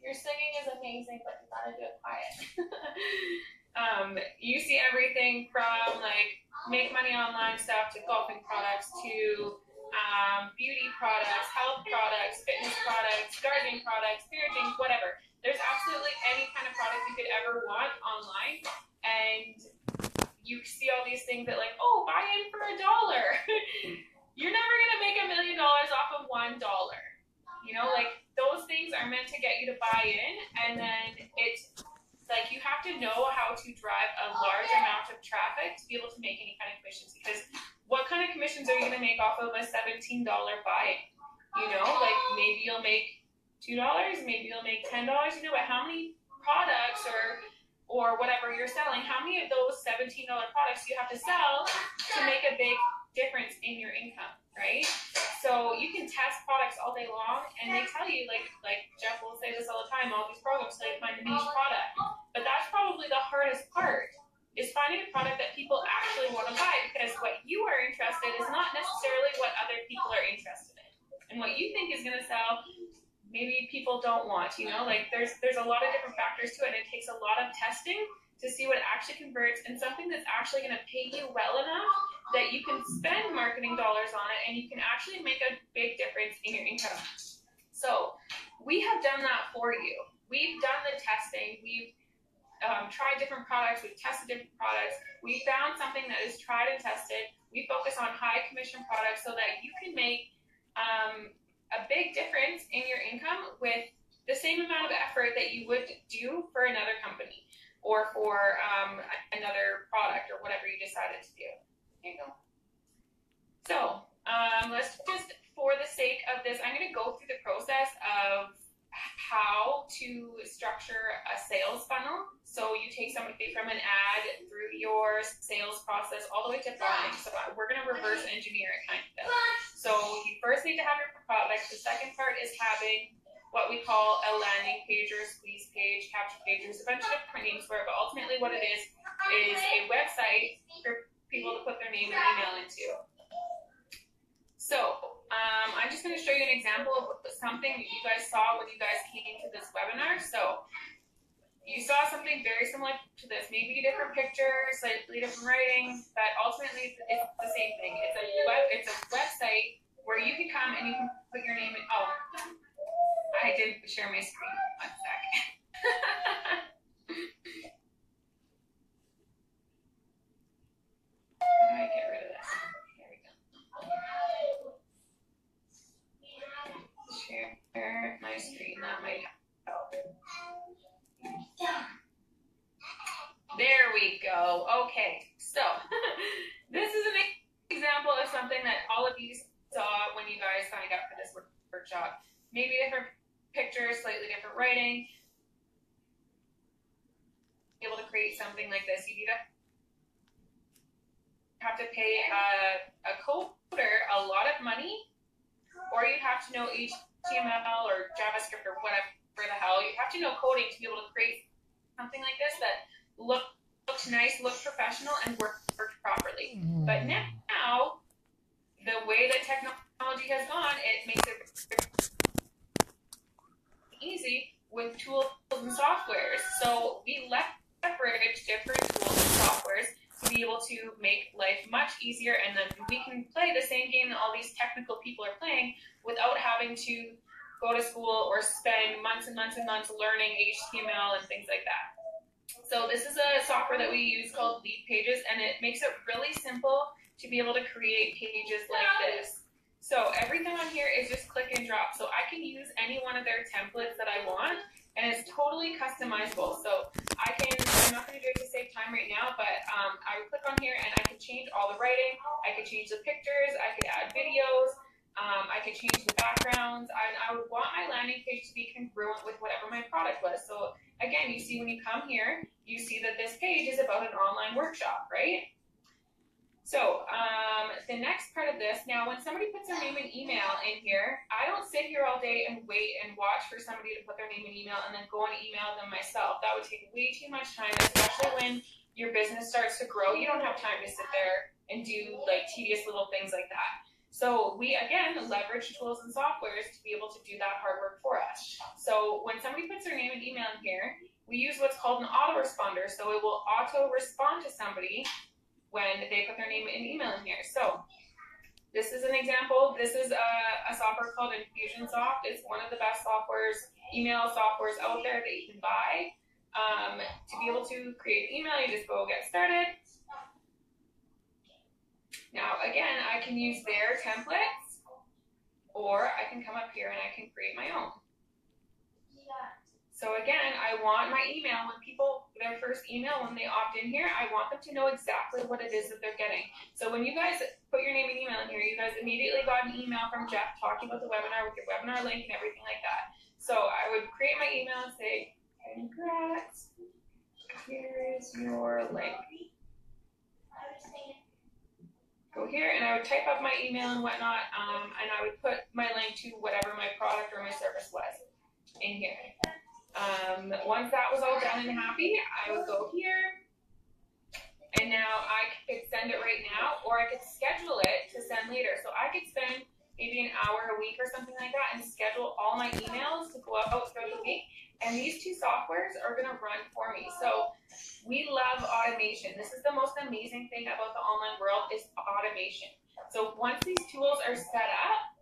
your singing is amazing, but you gotta do it quiet. You see everything from like make money online stuff to golfing products to beauty products, health products, fitness products, gardening products, parenting, whatever. There's absolutely any kind of product you could ever want online, and you see all these things that like, oh, buy in for $1. You're never gonna make $1 million off of $1. You know, like those things are meant to get you to buy in, and then it's like you have to know how to drive a large amount of traffic to be able to make any kind of commissions, because what kind of commissions are you going to make off of a $17 buy-in? You know, like maybe you'll make $2, maybe you'll make $10, you know, but how many products or whatever you're selling, how many of those $17 products you have to sell to make a big difference in your income, right? So you can test products all day long, and they tell you, like Jeff will say this all the time, all these programs tell you to find a niche product. But that's probably the hardest part, is finding a product that people actually want to buy, because what you are interested in is not necessarily what other people are interested in. And what you think is going to sell, maybe people don't want, you know? Like there's a lot of different factors to it, and it takes a lot of testing to see what actually converts, and something that's actually going to pay you well enough that you can spend marketing dollars on it and you can actually make a big difference in your income. So we have done that for you. We've done the testing. We've tried different products. We've tested different products. We found something that is tried and tested. We focus on high commission products so that you can make a big difference in your income with the same amount of effort that you would do for another company or for another product or whatever you decided to do. Here you go. So let's just, for the sake of this, I'm going to go through the process of how to structure a sales funnel. So you take somebody from an ad through your sales process all the way to buying. So we're going to reverse engineer it kind of. So you first need to have your product. The second part is having what we call a landing page or a squeeze page, capture page. There's a bunch of different names for it, but ultimately what it is a website for people to put their name and email into. So I'm just going to show you an example of something that you guys saw when you guys came to this webinar. So you saw something very similar to this, maybe a different picture, slightly different writing, but ultimately it's the same thing. It's a website where you can come and you can put your name in. Oh, I didn't share my screen. 1 sec. How do I get rid of this? Here we go. you guys signed up for this workshop. Maybe different pictures, slightly different writing. Be able to create something like this, you either have to pay a coder a lot of money, or you have to know HTML or JavaScript or whatever the hell. You have to know coding to be able to create something like this that looks nice, looks professional, and works properly. But now, the way that technology has gone, it makes it easy with tools and softwares. So we leverage different tools and softwares to be able to make life much easier, and then we can play the same game that all these technical people are playing without having to go to school or spend months and months and months learning HTML and things like that. So this is a software that we use called Lead Pages, and it makes it really simple to be able to create pages like this. So everything on here is just click and drop. So I can use any one of their templates that I want, and it's totally customizable. So I'm not going to do it to save time right now, but I would click on here and I could change all the writing. I could change the pictures. I could add videos. I could change the backgrounds. And I would want my landing page to be congruent with whatever my product was. So again, you see when you come here, you see that this page is about an online workshop, right? So the next part of this, now when somebody puts their name and email in here, I don't sit here all day and wait and watch for somebody to put their name and email and then go and email them myself. That would take way too much time, especially when your business starts to grow. You don't have time to sit there and do like tedious little things like that. So we, again, leverage tools and softwares to be able to do that hard work for us. So when somebody puts their name and email in here, we use what's called an autoresponder. So it will auto-respond to somebody when they put their name and email in here. So this is an example. This is a software called Infusionsoft. It's one of the best email softwares out there that you can buy. To be able to create an email, you just go get started. Now, again, I can use their templates, or I can come up here and I can create my own. So again, I want my email, when people, their first email, when they opt in here, I want them to know exactly what it is that they're getting. So when you guys put your name and email in here, you guys immediately got an email from Jeff talking about the webinar with your webinar link and everything like that. So I would create my email and say, congrats, here's your link. Go here, and I would type up my email and whatnot, and I would put my link to whatever my product or my service was in here. Once that was all done and happy, I would go here, and now I could send it right now, or I could schedule it to send later. So I could spend maybe an hour a week or something like that and schedule all my emails to go out throughout the week, and these two softwares are going to run for me. So we love automation. This is the most amazing thing about the online world is automation. So once these tools are set up,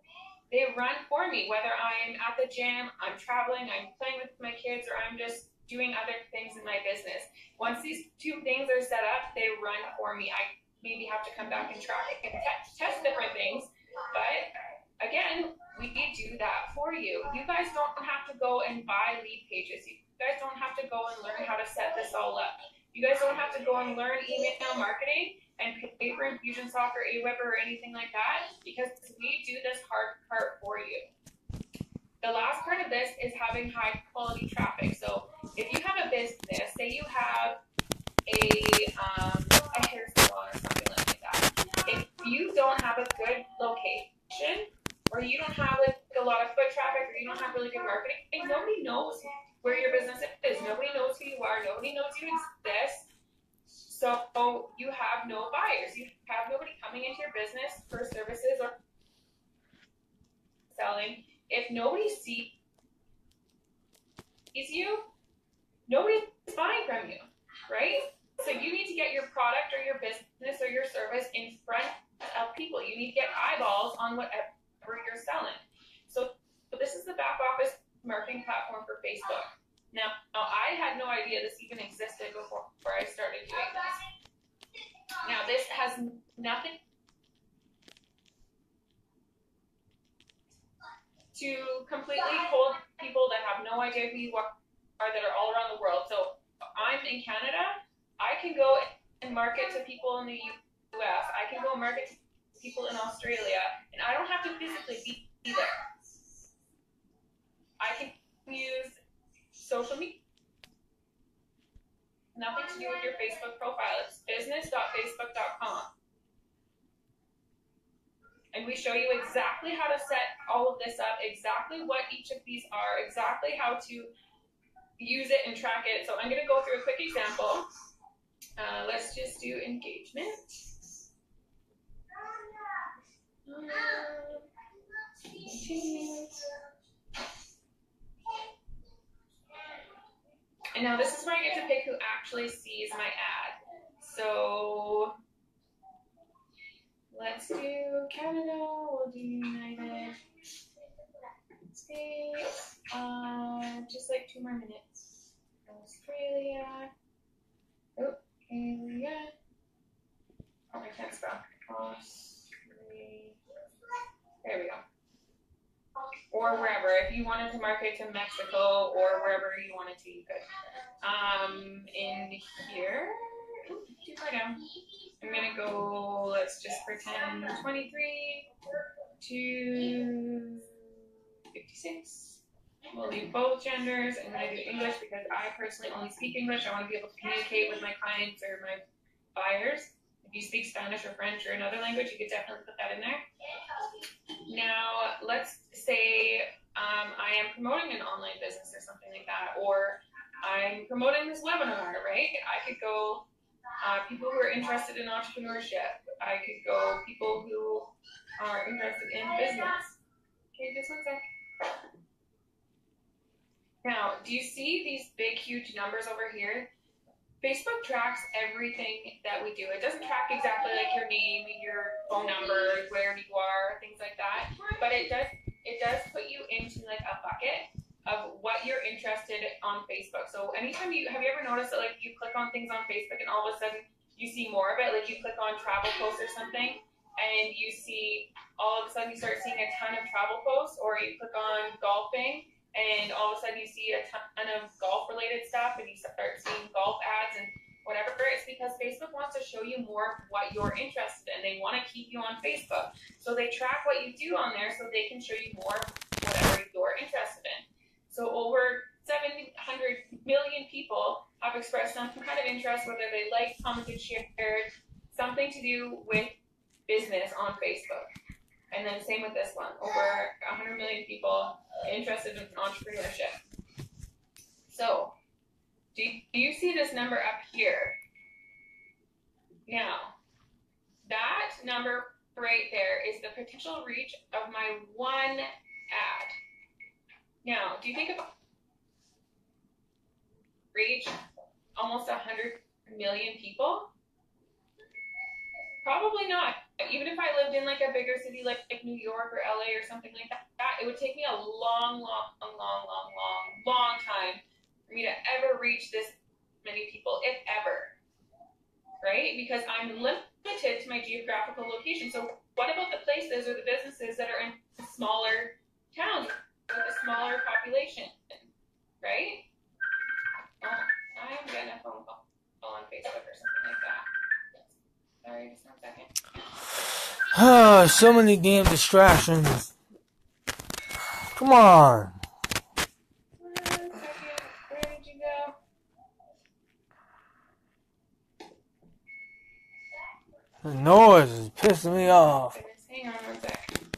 they run for me, whether I'm at the gym, I'm traveling, I'm playing with my kids, or I'm just doing other things in my business. Once these two things are set up, they run for me. I maybe have to come back and track and test different things, but again, we do that for you. You guys don't have to go and buy lead pages. You guys don't have to go and learn how to set this all up. You guys don't have to go and learn email marketing and pay for Infusionsoft or Aweber or anything like that, because we do this hard part for you. The last part of this is having high quality traffic. So if you have a business, say you have a hair salon or something like that, if you don't have a good location, or you don't have like a lot of foot traffic, or you don't have really good marketing, nobody knows where your business is. Nobody knows who you are. Nobody knows you exist. So you have no buyers. You have nobody coming into your business for services or selling. If nobody sees you, nobody's buying from you, right? So you need to get your product or your business or your service in front of people. You need to get eyeballs on whatever you're selling. So this is the back office marketing platform for Facebook. Now I had no idea this even existed before I started doing this. Now this has nothing to completely hold people that have no idea who you are that are all around the world. So I'm in Canada. I can go and market to people in the US. I can go market to people in Australia, and I don't have to physically be And we show you exactly how to set all of this up, exactly what each of these are, exactly how to use it and track it. So I'm going to go through a quick example. Let's just do engagement. And now this is where I get to pick who actually sees my ad. So let's do Canada, we'll do United States, just like 2 more minutes. Australia, Australia, oh, I can't spell, Australia, there we go. Or wherever, if you wanted to mark it to Mexico or wherever you wanted to, you could. In here, too far down. I'm gonna go, let's just pretend 23 to 56. We'll leave both genders. I'm gonna do English because I personally only speak English. I wanna be able to communicate with my clients or my buyers. If you speak Spanish or French or another language, you could definitely put that in there. Now, let's say I am promoting an online business or something like that, or I'm promoting this webinar, right? I could go people who are interested in entrepreneurship. I could go people who are interested in business. Okay, just 1 sec. Now, do you see these big, huge numbers over here? Facebook tracks everything that we do. It doesn't track exactly like your name, your phone number, where you are, things like that. But it does put you into like a bucket of what you're interested on Facebook. So anytime have you ever noticed that like you click on things on Facebook and all of a sudden you see more of it? Like you click on travel posts or something and you see all of a sudden you start seeing a ton of travel posts, or you click on golfing and all of a sudden you see a ton of golf-related stuff and you start seeing golf ads and whatever. It's because Facebook wants to show you more of what you're interested in. They want to keep you on Facebook. So they track what you do on there so they can show you more of whatever you're interested in. So over 700 million people have expressed some kind of interest, whether they liked, commented, shared, something to do with business on Facebook. And then same with this one, over 100 million people interested in entrepreneurship. So, do you see this number up here? Now, that number right there is the potential reach of my one ad. Now, do you think of reach almost 100 million people? Probably not. Even if I lived in like a bigger city like New York or LA or something like that, it would take me a long time for me to ever reach this many people, if ever, right? Because I'm limited to my geographical location. So what about the places or the businesses that are in smaller towns with a smaller population, right? Oh, I'm getting a phone call on Facebook or something like that. Sorry, just 1 second. So many damn distractions. Come on. 1 second. Where did you go? The noise is pissing me off. Hang on 1 second.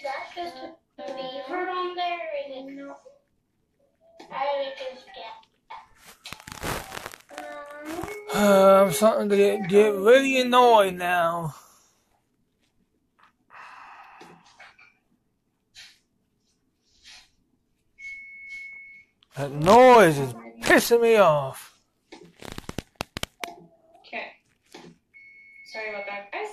That's just a beaver on there, and it's not. I just get. I'm starting to get really annoyed now. That noise is pissing me off. Okay. Sorry about that, guys.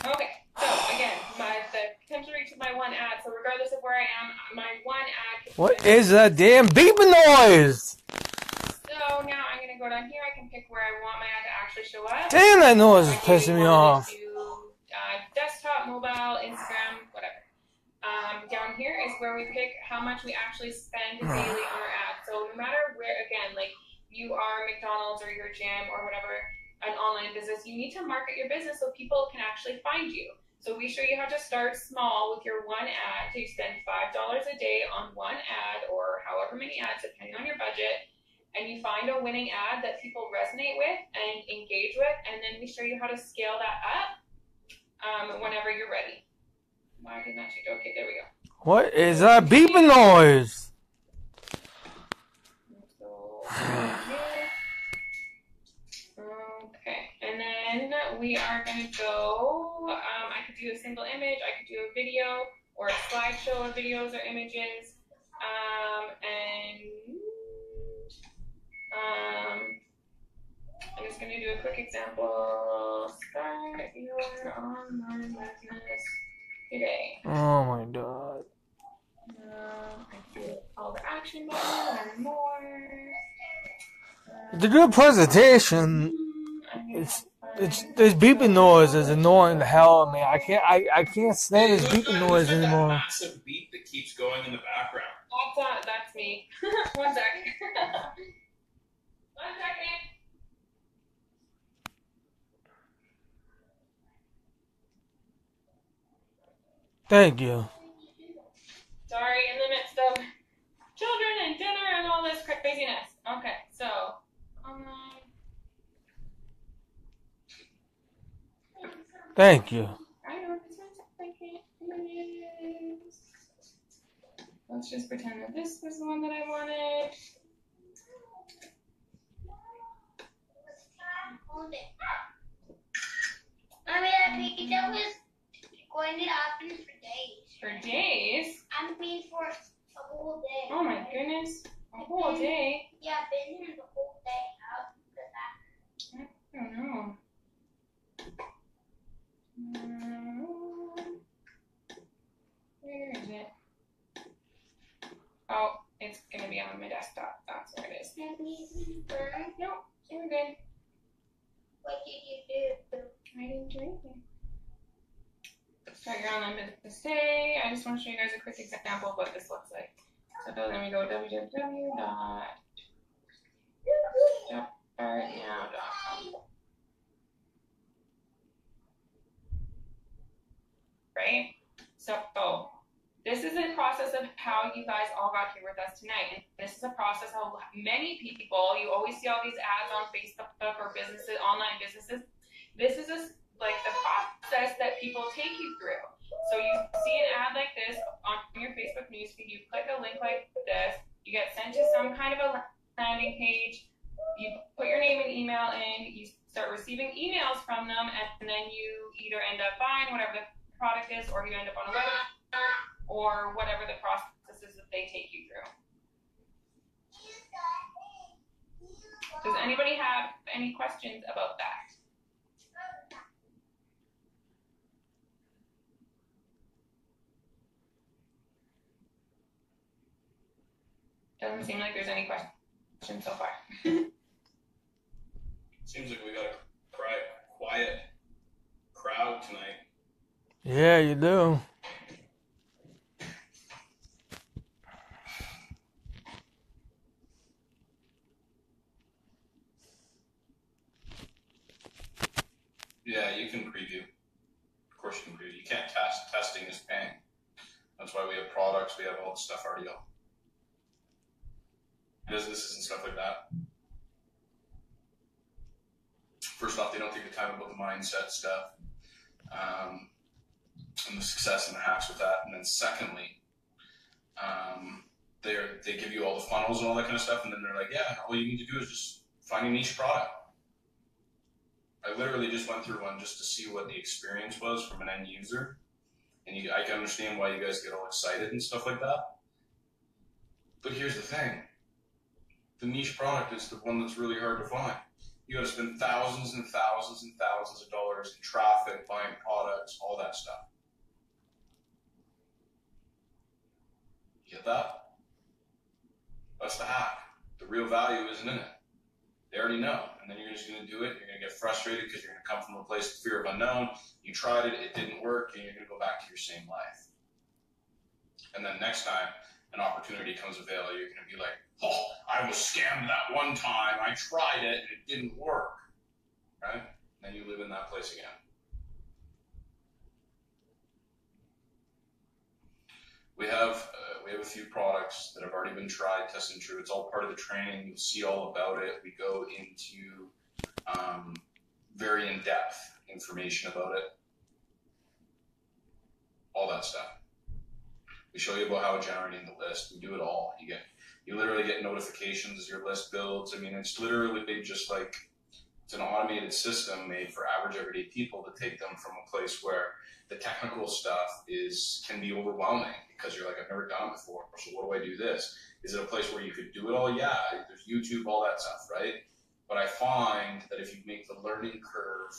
Okay. So again, the potential reach of my one ad. So regardless of where I am, my one ad. What is that damn beeping noise? So now I'm gonna go down here. I can pick where I want my ad to actually show up. Damn, that noise is pissing me off. Desktop, mobile, Instagram, whatever. Down here is where we pick how much we actually spend daily on our ad. So no matter where, again, like you are McDonald's or your gym or whatever, an online business, you need to market your business so people can actually find you. So we show you how to start small with your one ad. So you spend $5 a day on one ad or however many ads, depending on your budget. and you find a winning ad that people resonate with and engage with, and then we show you how to scale that up whenever you're ready. Why did that change? Okay, there we go. What is that beeping noise? Okay, and then we are going to go, I could do a single image, I could do a video, or a slideshow of videos or images, I'm just going to do a quick example. Start your online business today. Oh my god. I do call to action button, learn more. It's a good presentation. It's this beeping noise is annoying the hell out of me. I can't stand this beeping noise That anymore. massive beep that keeps going in the background. That's me. 1 second. 1 second. Thank you. Sorry, in the midst of children and dinner and all this craziness. Okay, so, Thank you. I know this one's images. Let's just pretend that this was the one that I wanted. Hold it. I mean, that pizza was going to happen for days. For days? I mean, for a whole day. Oh my goodness. A whole day? Yeah, I've been here the whole day. How did that? I don't know. Where is it? Oh, it's gonna be on my desktop. That's where it is. Nope, we're good. What did you do? I didn't do anything. Start your online business today. I just want to show you guys a quick example of what this looks like. So then we go www.jumpstartnow.com. Right? So this is a process of how you guys all got here with us tonight. And this is a process how many people, you always see all these ads on Facebook or businesses, online businesses. This is like the process that people take you through. So you see an ad like this on your Facebook newsfeed, you click a link like this, you get sent to some kind of a landing page, you put your name and email in, you start receiving emails from them, and then you either end up buying whatever the product is, or you end up on a webinar, or whatever the process is that they take you through. Does anybody have any questions about that? Doesn't seem like there's any questions so far. Seems like we got a quiet crowd tonight. Yeah, you do. Yeah, you can preview. Of course you can preview. You can't test. Testing is pain. That's why we have products. We have all the stuff already up. Businesses and stuff like that. First off, they don't take the time about the mindset stuff and the success and the hacks with that. And then secondly, they give you all the funnels and all that kind of stuff, and then they're like, yeah, all you need to do is just find a niche product. I literally just went through one just to see what the experience was from an end user, and I can understand why you guys get all excited and stuff like that. But here's the thing. The niche product is the one that's really hard to find. You got to spend thousands and thousands and thousands of dollars in traffic, buying products, all that stuff. You get that? That's the hack. The real value isn't in it. They already know. And then you're just going to do it. You're going to get frustrated because you're going to come from a place of fear of unknown. You tried it, it didn't work, and you're going to go back to your same life. And then next time an opportunity comes available, you're going to be like, oh, I was scammed that one time. I tried it and it didn't work. Right? And then you live in that place again. We have have a few products that have already been tried, tested and true. It's all part of the training. You'll see all about it. We go into very in-depth information about it. All that stuff. We show you about how generating the list. We do it all. You literally get notifications as your list builds. I mean, it's literally just like, it's an automated system made for average everyday people to take them from a place where the technical stuff can be overwhelming because you're like, I've never done it before. So what do I do this? Is it a place where you could do it all? Yeah, there's YouTube, all that stuff, right? But I find that if you make the learning curve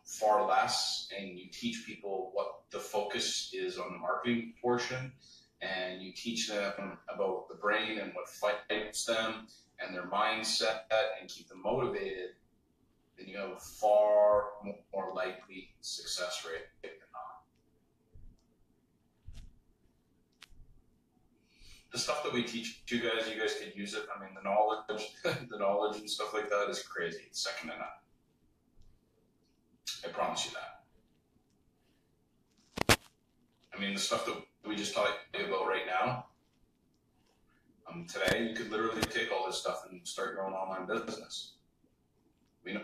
far less and you teach people what the focus is on the marketing portion, and you teach them about the brain and what fights them and their mindset and keep them motivated, then you have a far more likely success rate than not. The stuff that we teach you guys could use it. I mean, the knowledge and stuff like that is crazy. It's second to none. I promise you that. I mean, the stuff that we just talked about right now, today, you could literally take all this stuff and start your own online business. We know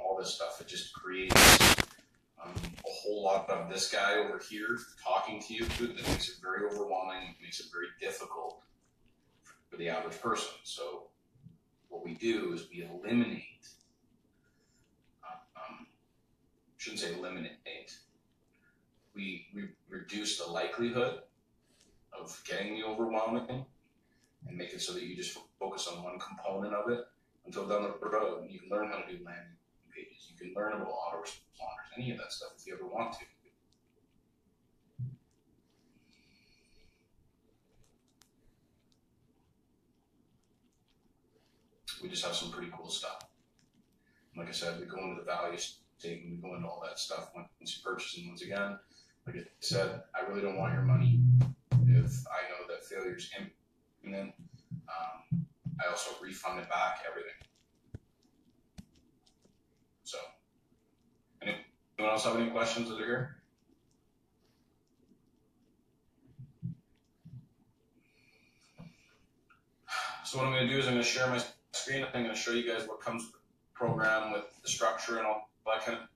all this stuff. It just creates a whole lot of this guy over here talking to you that makes it very overwhelming. It makes it very difficult for the average person. So what we do is we eliminate, shouldn't say eliminate, we reduce the likelihood of getting the overwhelming and make it so that you just focus on one component of it until down the road. And you can learn how to do landing pages. You can learn about autoresponders, any of that stuff if you ever want to. We just have some pretty cool stuff. Like I said, we go into the value statement, we go into all that stuff once you purchase. And once again, like I said, I really don't want your money if I know that failure is imminent. I also refund it back, everything. So, anyone else have any questions that are here? So what I'm going to do is I'm going to share my screen. I'm going to show you guys what comes with the program, with the structure and all that kind of.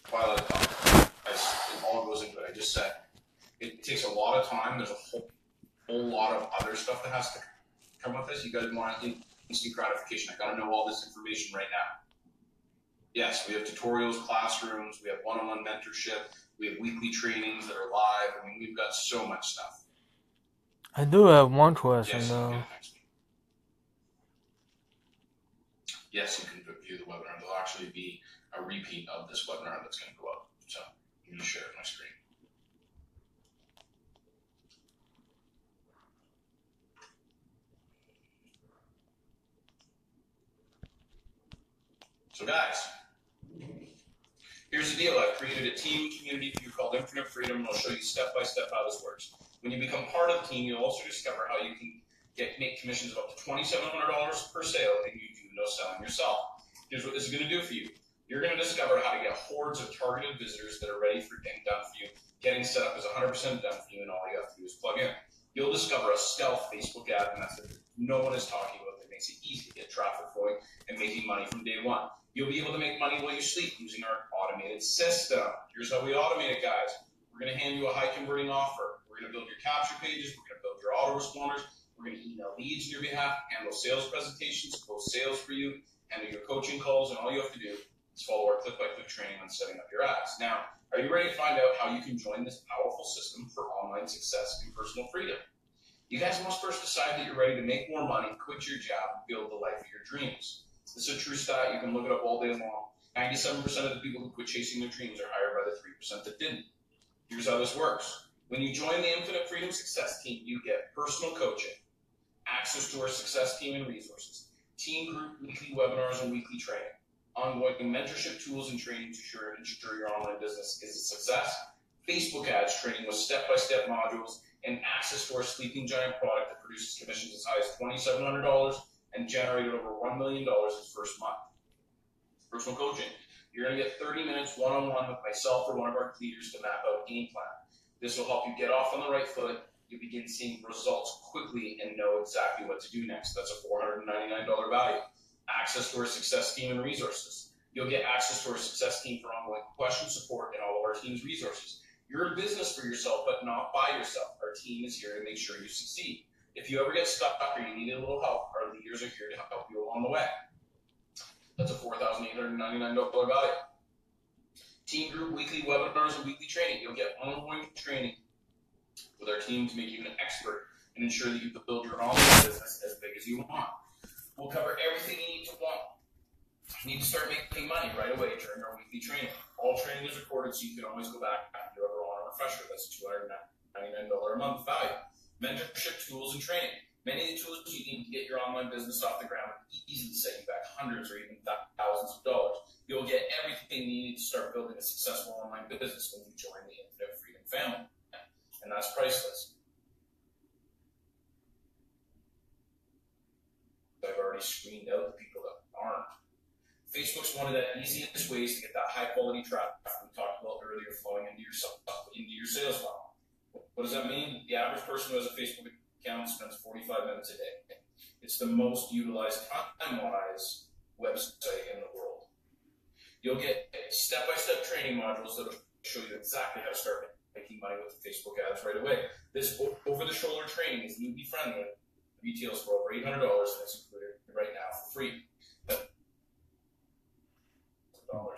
While it all goes into it, I just said it takes a lot of time. There's a whole lot of other stuff that has to come with this. You guys want instant gratification. I got to know all this information right now. Yes, we have tutorials, classrooms, we have one-on-one mentorship, we have weekly trainings that are live. I mean, we've got so much stuff. I do have one question though. Yes, you can view the webinar. There'll actually be a repeat of this webinar that's going to go up. So I'm going to share my screen. So guys, here's the deal. I've created a team community for you called Infinite Freedom, and I'll show you step by step how this works. When you become part of the team, you'll also discover how you can make commissions of up to $2,700 per sale, and you do no selling yourself. Here's what this is going to do for you. You're going to discover how to get hordes of targeted visitors that are ready for getting done for you. Getting set up is 100% done for you, and all you have to do is plug in. You'll discover a stealth Facebook ad method that no one is talking about that makes it easy to get traffic flowing and making money from day one. You'll be able to make money while you sleep using our automated system. Here's how we automate it, guys. We're going to hand you a high converting offer. We're going to build your capture pages. We're going to build your autoresponders. We're going to email leads on your behalf, handle sales presentations, close sales for you, handle your coaching calls, and all you have to do is follow our click-by-click training on setting up your ads. Now, are you ready to find out how you can join this powerful system for online success and personal freedom? You guys must first decide that you're ready to make more money, quit your job, and build the life of your dreams. This is a true stat. You can look it up all day long. 97% of the people who quit chasing their dreams are hired by the 3% that didn't. Here's how this works. When you join the Infinite Freedom Success Team, you get personal coaching, access to our success team and resources, team group weekly webinars and weekly training, ongoing mentorship tools and training to ensure your online business is a success, Facebook ads training with step-by-step modules, and access to our Sleeping Giant product that produces commissions as high as $2,700 and generated over $1 million its first month. Personal coaching. You're going to get 30 minutes one-on-one with myself or one of our leaders to map out a game plan. This will help you get off on the right foot. You begin seeing results quickly and know exactly what to do next. That's a $499 value. Access to our success team and resources. You'll get access to our success team for ongoing question support and all of our team's resources. You're in business for yourself, but not by yourself. Our team is here to make sure you succeed. If you ever get stuck or you need a little help, our leaders are here to help you along the way. That's a $4,899 value. Team group weekly webinars and weekly training. You'll get ongoing training with our team to make you an expert and ensure that you can build your online business as big as you want. We'll cover everything you need to want. You need to start making money right away during our weekly training. All training is recorded, so you can always go back if you ever want a refresher. That's a $299 a month value. Mentorship tools and training. Many of the tools you need to get your online business off the ground will easily set you back hundreds or even thousands of dollars. You'll get everything you need to start building a successful online business when you join the Infinite Freedom family. And that's priceless. I've already screened out the people that aren't. Facebook's one of the easiest ways to get that high quality traffic we talked about earlier flowing into your sales funnel. What does that mean? The average person who has a Facebook account spends 45 minutes a day. It's the most utilized time-wise website in the world. You'll get step-by-step training modules that will show you exactly how to start making money with the Facebook ads right away. This over-the-shoulder training is newbie friendly. Retails for over $800 and it's included right now for free.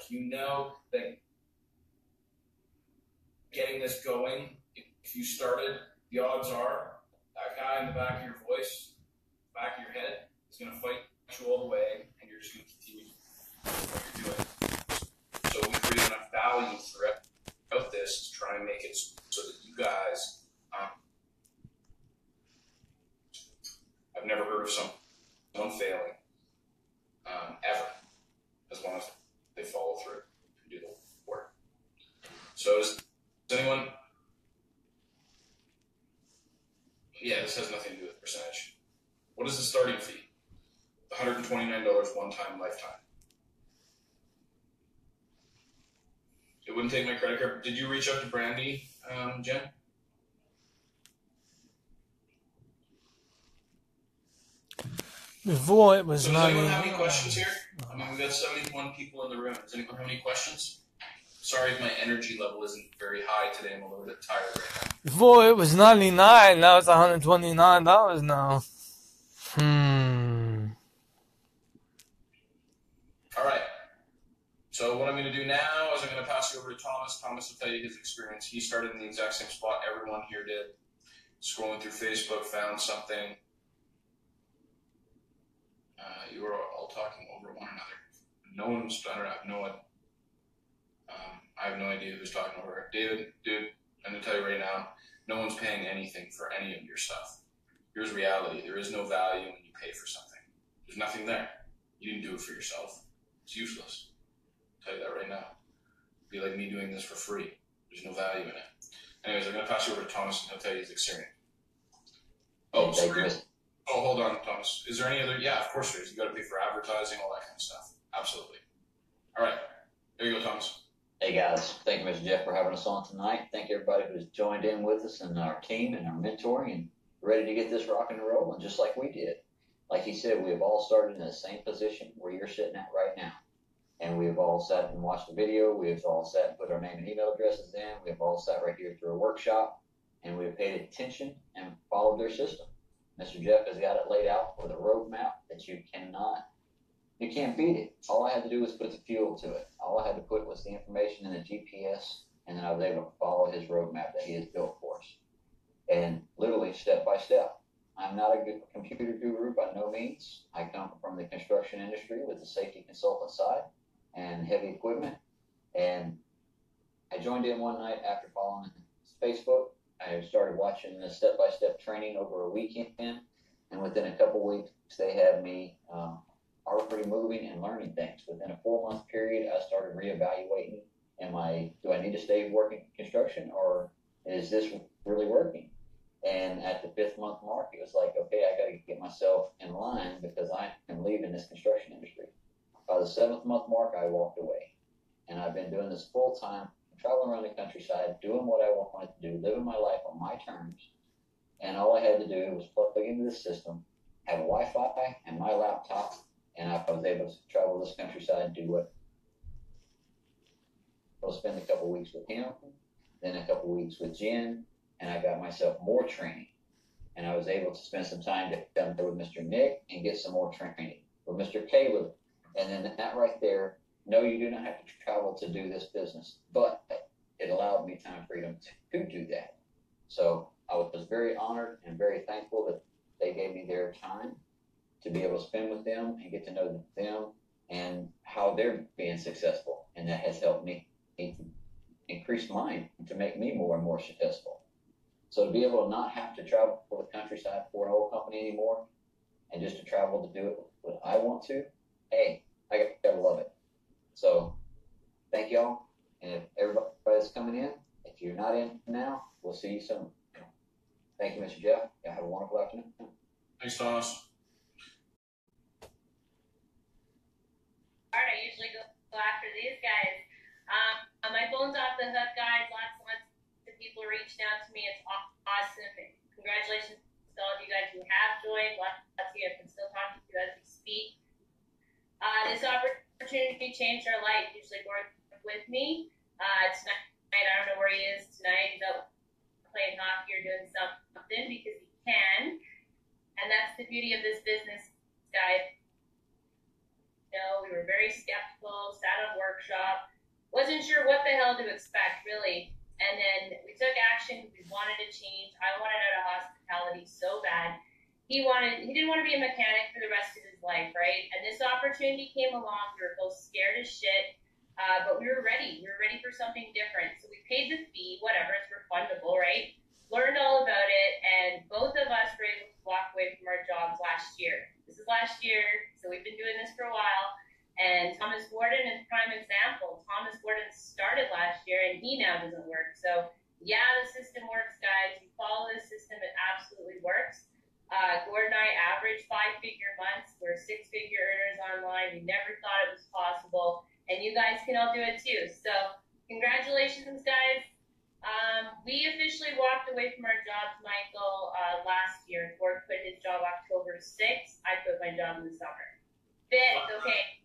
You know that getting this going, if you started, the odds are that guy in the back of your voice, back of your head, is going to fight you all the way, and you're just going to continue what you're doing. So we create enough value throughout this to try and make it so that you guys, I've never heard of someone failing, ever, as long as they follow through and do the work. So does anyone? Yeah, this has nothing to do with percentage. What is the starting fee? $129 one time, lifetime. It wouldn't take my credit card. Did you reach out to Brandy, Jen? Before it was so not. Does anyone have any questions here? I mean, we've got 71 people in the room. Does anyone have any questions? Sorry if my energy level isn't very high today. I'm a little bit tired right now. Before it was $99, now it's $129 now. All right. So what I'm going to do now is I'm going to pass you over to Thomas. Thomas will tell you his experience. He started in the exact same spot everyone here did. Scrolling through Facebook, found something. You were all talking over one another. No one's, I have no idea who's talking over. David, dude, I'm going to tell you right now, no one's paying anything for any of your stuff. Here's reality. There is no value when you pay for something. There's nothing there. You didn't do it for yourself. It's useless. I'll tell you that right now. It'd be like me doing this for free. There's no value in it. Anyways, I'm going to pass you over to Thomas and he'll tell you his experience. Oh, sorry. Oh, hold on, Thomas. Is there any other? Yeah, of course there is. You got to pay for advertising, all that kind of stuff. Absolutely. All right. There you go, Thomas. Hey guys, thank you, Mr. Jeff, for having us on tonight. Thank everybody who's joined in with us and our team and our mentoring and ready to get this rocking and rolling just like we did. Like he said, we have all started in the same position where you're sitting at right now. And we have all sat and watched the video. We have all sat and put our name and email addresses in. We have all sat right here through a workshop. And we have paid attention and followed their system. Mr. Jeff has got it laid out with a roadmap that you can't beat it. All I had to do was put the fuel to it. All I had to put was the information in the GPS, and then I was able to follow his roadmap that he has built for us. And literally step by step. I'm not a good computer guru by no means. I come from the construction industry with the safety consultant side and heavy equipment. And I joined in one night after following Facebook. I started watching the step-by-step training over a weekend, and within a couple weeks, they had me already moving and learning things. Within a 4-month period, I started reevaluating, do I need to stay working construction, or is this really working? And at the 5th month mark, it was like, okay, I got to get myself in line because I am leaving this construction industry. By the 7th month mark, I walked away. and I've been doing this full time, traveling around the countryside, doing what I wanted to do, living my life on my terms. And all I had to do was plug into the system, have Wi-Fi and my laptop, and I was able to travel this countryside and do what. I'll spend a couple weeks with him, then a couple weeks with Jen, and I got myself more training. And I was able to spend some time down there with Mr. Nick and get some more training with Mr. Caleb. And then that right there, no, you do not have to travel to do this business, but it allowed me time freedom to do that. So I was very honored and very thankful that they gave me their time to be able to spend with them and get to know them and how they're being successful. And that has helped me increase mine to make me more and more successful. So to be able to not have to travel for the countryside for an oil company anymore and just to travel to do it what I want to, hey, I gotta love it. So thank y'all. And if everybody that's coming in, if you're not in now, we'll see you soon. Thank you, Mr. Jeff. Y'all have a wonderful afternoon. Thanks, Thomas. I usually go after these guys. My phone's off the hook, guys. Lots of people reached out to me. It's awesome. Congratulations to all of you guys who have joined. Lots of you I can still talk to as we speak. This opportunity changed our life. Usually Gordon with me. Tonight, I don't know where he is tonight. He's out playing hockey or doing something because he can. And that's the beauty of this business, guys. You know, we were very skeptical, sat on workshop, wasn't sure what the hell to expect, really. And then we took action. We wanted to change. I wanted out of hospitality so bad. He didn't want to be a mechanic for the rest of his life, right? And this opportunity came along. We were both scared as shit, but we were ready. We were ready for something different. So we paid the fee, whatever, it's refundable, right? Learned all about it, and both of us were able to walk away from our jobs last year. This is last year, so we've been doing this for a while. And Thomas Gordon is a prime example. Thomas Gordon started last year, and he now doesn't work. So, yeah, the system works, guys. You follow the system, it absolutely works. Gordon and I average 5-figure months. We're 6-figure earners online. We never thought it was possible. And you guys can all do it, too. So, congratulations, guys. We officially walked away from our jobs, Michael, last year. Gordon quit his job October 6th. I quit my job in the summer. Okay.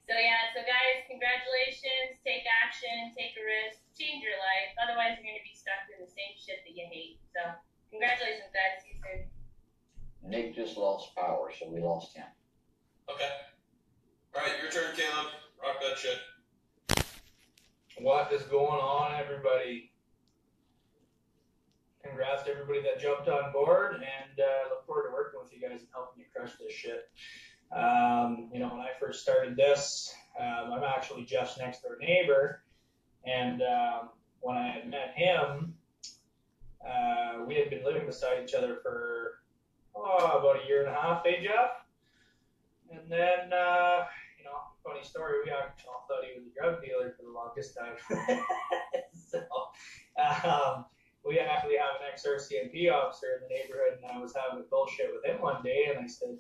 So guys, congratulations. Take action, take a risk, change your life. Otherwise, you're going to be stuck in the same shit that you hate. So, congratulations, guys. See you soon. Nick just lost power, so we lost him. Okay. All right, your turn, Caleb. Rock that shit. What is going on, everybody? Congrats to everybody that jumped on board, and look forward to working with you guys and helping you crush this shit. When I first started this, I'm actually Jeff's next door neighbor, and when I had met him, we had been living beside each other for about a year and a half, Jeff? And then, funny story, we actually all thought he was a drug dealer for the longest time. So, we actually have an ex-RCMP officer in the neighborhood, and I was having a bullshit with him one day, and I said,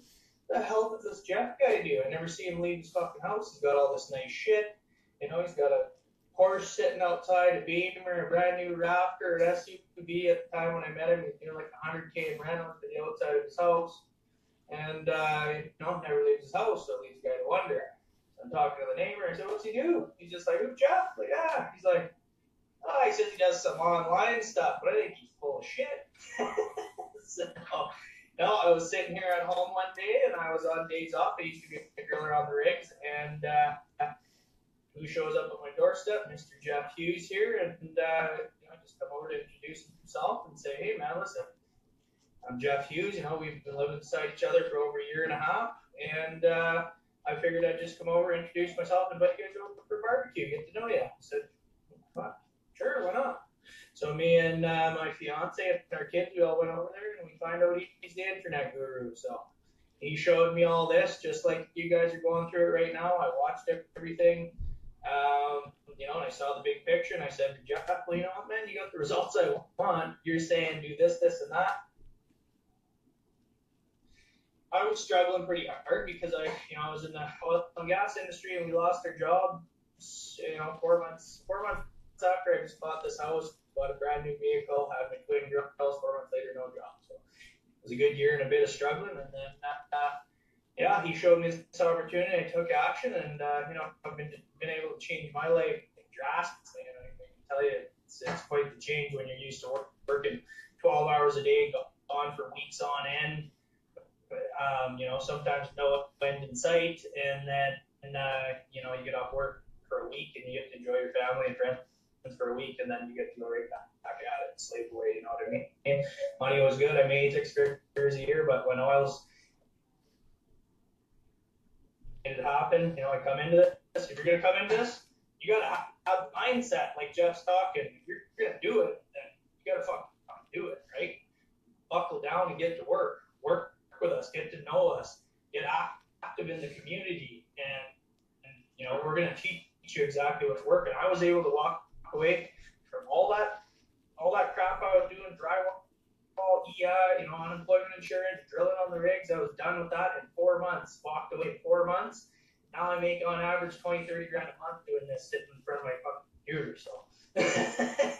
the hell does this Jeff guy do? I never see him leave his fucking house. He's got all this nice shit. He's got a Porsche sitting outside, a Beamer, a brand new Raptor, an SUV at the time when I met him. He was doing like $100K in rental to the outside of his house. And, never leaves his house, so it leaves the guy to wonder. So I'm talking to the neighbor, I said, what's he do? He's just like, who, Jeff? Like, yeah. He's like, he says he does some online stuff, but I think he's full of shit. I was sitting here at home one day, and I was on days off. I used to be a driller on the rigs, and who shows up at my doorstep? Mr. Jeff Hughes here, and just come over to introduce himself and say, hey, man, listen, I'm Jeff Hughes. We've been living beside each other for over a year and a half, and I figured I'd just come over, introduce myself, and invite you guys over for barbecue, get to know you. I said, sure, why not? So me and my fiance and our kids, we all went over there, and we find out he's the internet guru. So he showed me all this, just like you guys are going through it right now. I watched everything, and I saw the big picture, and I said, Jeff, well, you know what, man, you got the results I want. You're saying do this, this, and that. I was struggling pretty hard because I was in the oil and gas industry, and we lost our job 4 months after I just bought this house, bought a brand new vehicle, had my twin girls. 4 months later, no job. So it was a good year and a bit of struggling, and then yeah, he showed me this opportunity. I took action, and I've been able to change my life drastically. And I can tell you, it's quite the change when you're used to working 12 hours a day, gone for weeks on end. Sometimes no end in sight, and then you get off work for a week, and you get to enjoy your family and friends for a week, and then you get to go right back at it and slave away. You know what I mean? Money was good. I made 6 figures a year, but when oil's it happen, I come into this. If you're gonna come into this, you gotta have mindset like Jeff's talking. If you're gonna do it, then you gotta fucking do it, right? Buckle down and get to work. Work with us, get to know us, get active in the community, and we're gonna teach you exactly what's working. I was able to walk away from all that crap I was doing, drywall, unemployment insurance, drilling on the rigs. I was done with that in 4 months. Walked away in 4 months. Now I make on average 20-30 grand a month doing this, sitting in front of my fucking computer. So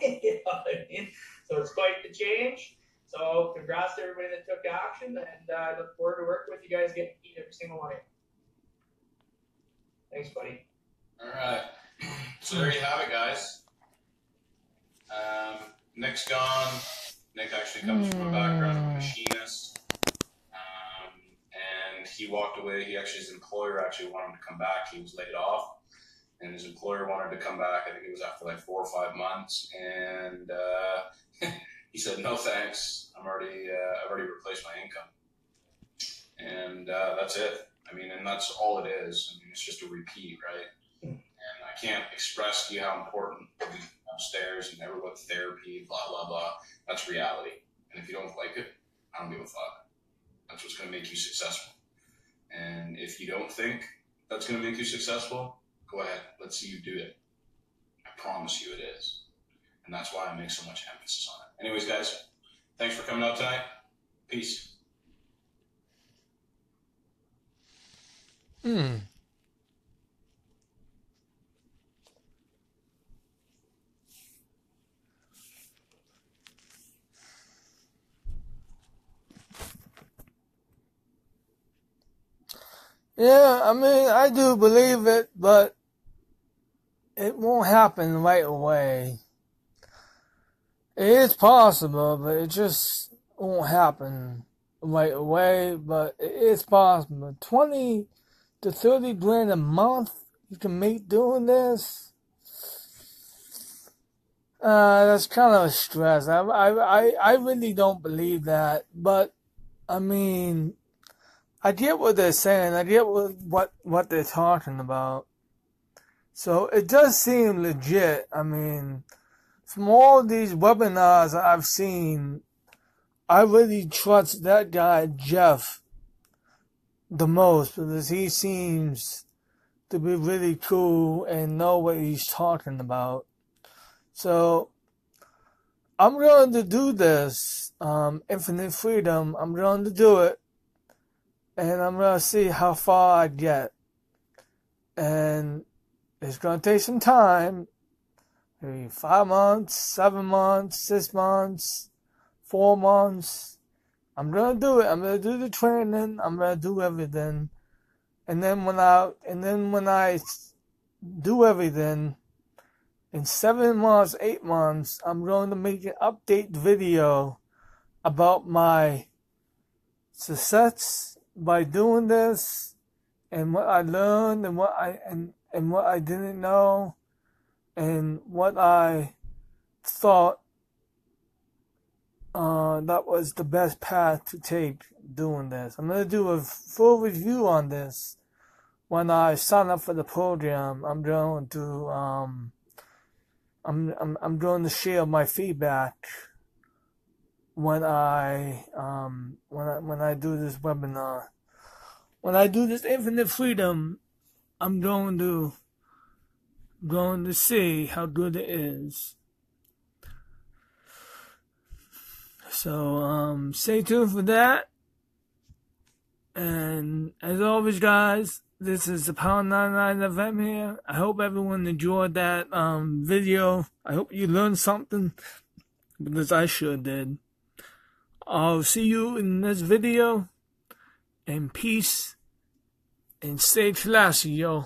you know what I mean? So it's quite the change. So congrats to everybody that took action, and I look forward to working with you guys, getting to meet every single one of you. Thanks, buddy. All right. So there you have it, guys. Nick's gone. Nick actually comes from a background of a machinist, and he walked away. His employer actually wanted him to come back. He was laid off, and his employer wanted to come back. I think it was after like 4 or 5 months, and he said, "No thanks. I've already replaced my income," and that's it. I mean, and that's all it is. I mean, it's just a repeat, right? And I can't express to you how important upstairs and never with therapy, blah, blah, blah. That's reality. And if you don't like it, I don't give a fuck. That's what's going to make you successful. And if you don't think that's going to make you successful, go ahead. Let's see you do it. I promise you it is. And that's why I make so much emphasis on it. Anyways, guys, thanks for coming out tonight. Peace. Yeah, I mean, I do believe it, but it won't happen right away. It is possible, but it just won't happen right away, but it is possible. 20 to 30 grand a month you can make doing this. That's kind of a stress. I really don't believe that, but I mean, I get what they're saying. I get what they're talking about. So it does seem legit. I mean, from all these webinars I've seen, I really trust that guy, Jeff, the most, because he seems to be really cool and know what he's talking about. So I'm going to do this, Infinite Freedom. I'm going to do it. And I'm going to see how far I get. And it's going to take some time. Maybe 5 months, 7 months, 6 months, 4 months. I'm going to do it. I'm going to do the training. I'm going to do everything. And then when I do everything, in 7 months, 8 months, I'm going to make an update video about my success by doing this, and what I learned, and what I didn't know, and what I thought that was the best path to take doing this. I'm gonna do a full review on this when I sign up for the program. I'm going to share my feedback when I do this webinar. When I do this Infinite Freedom, I'm going to see how good it is. So stay tuned for that. And as always, guys, this is the Pound 99 FM here. I hope everyone enjoyed that video. I hope you learned something, because I sure did. I'll see you in this video. And peace. And stay classy, yo.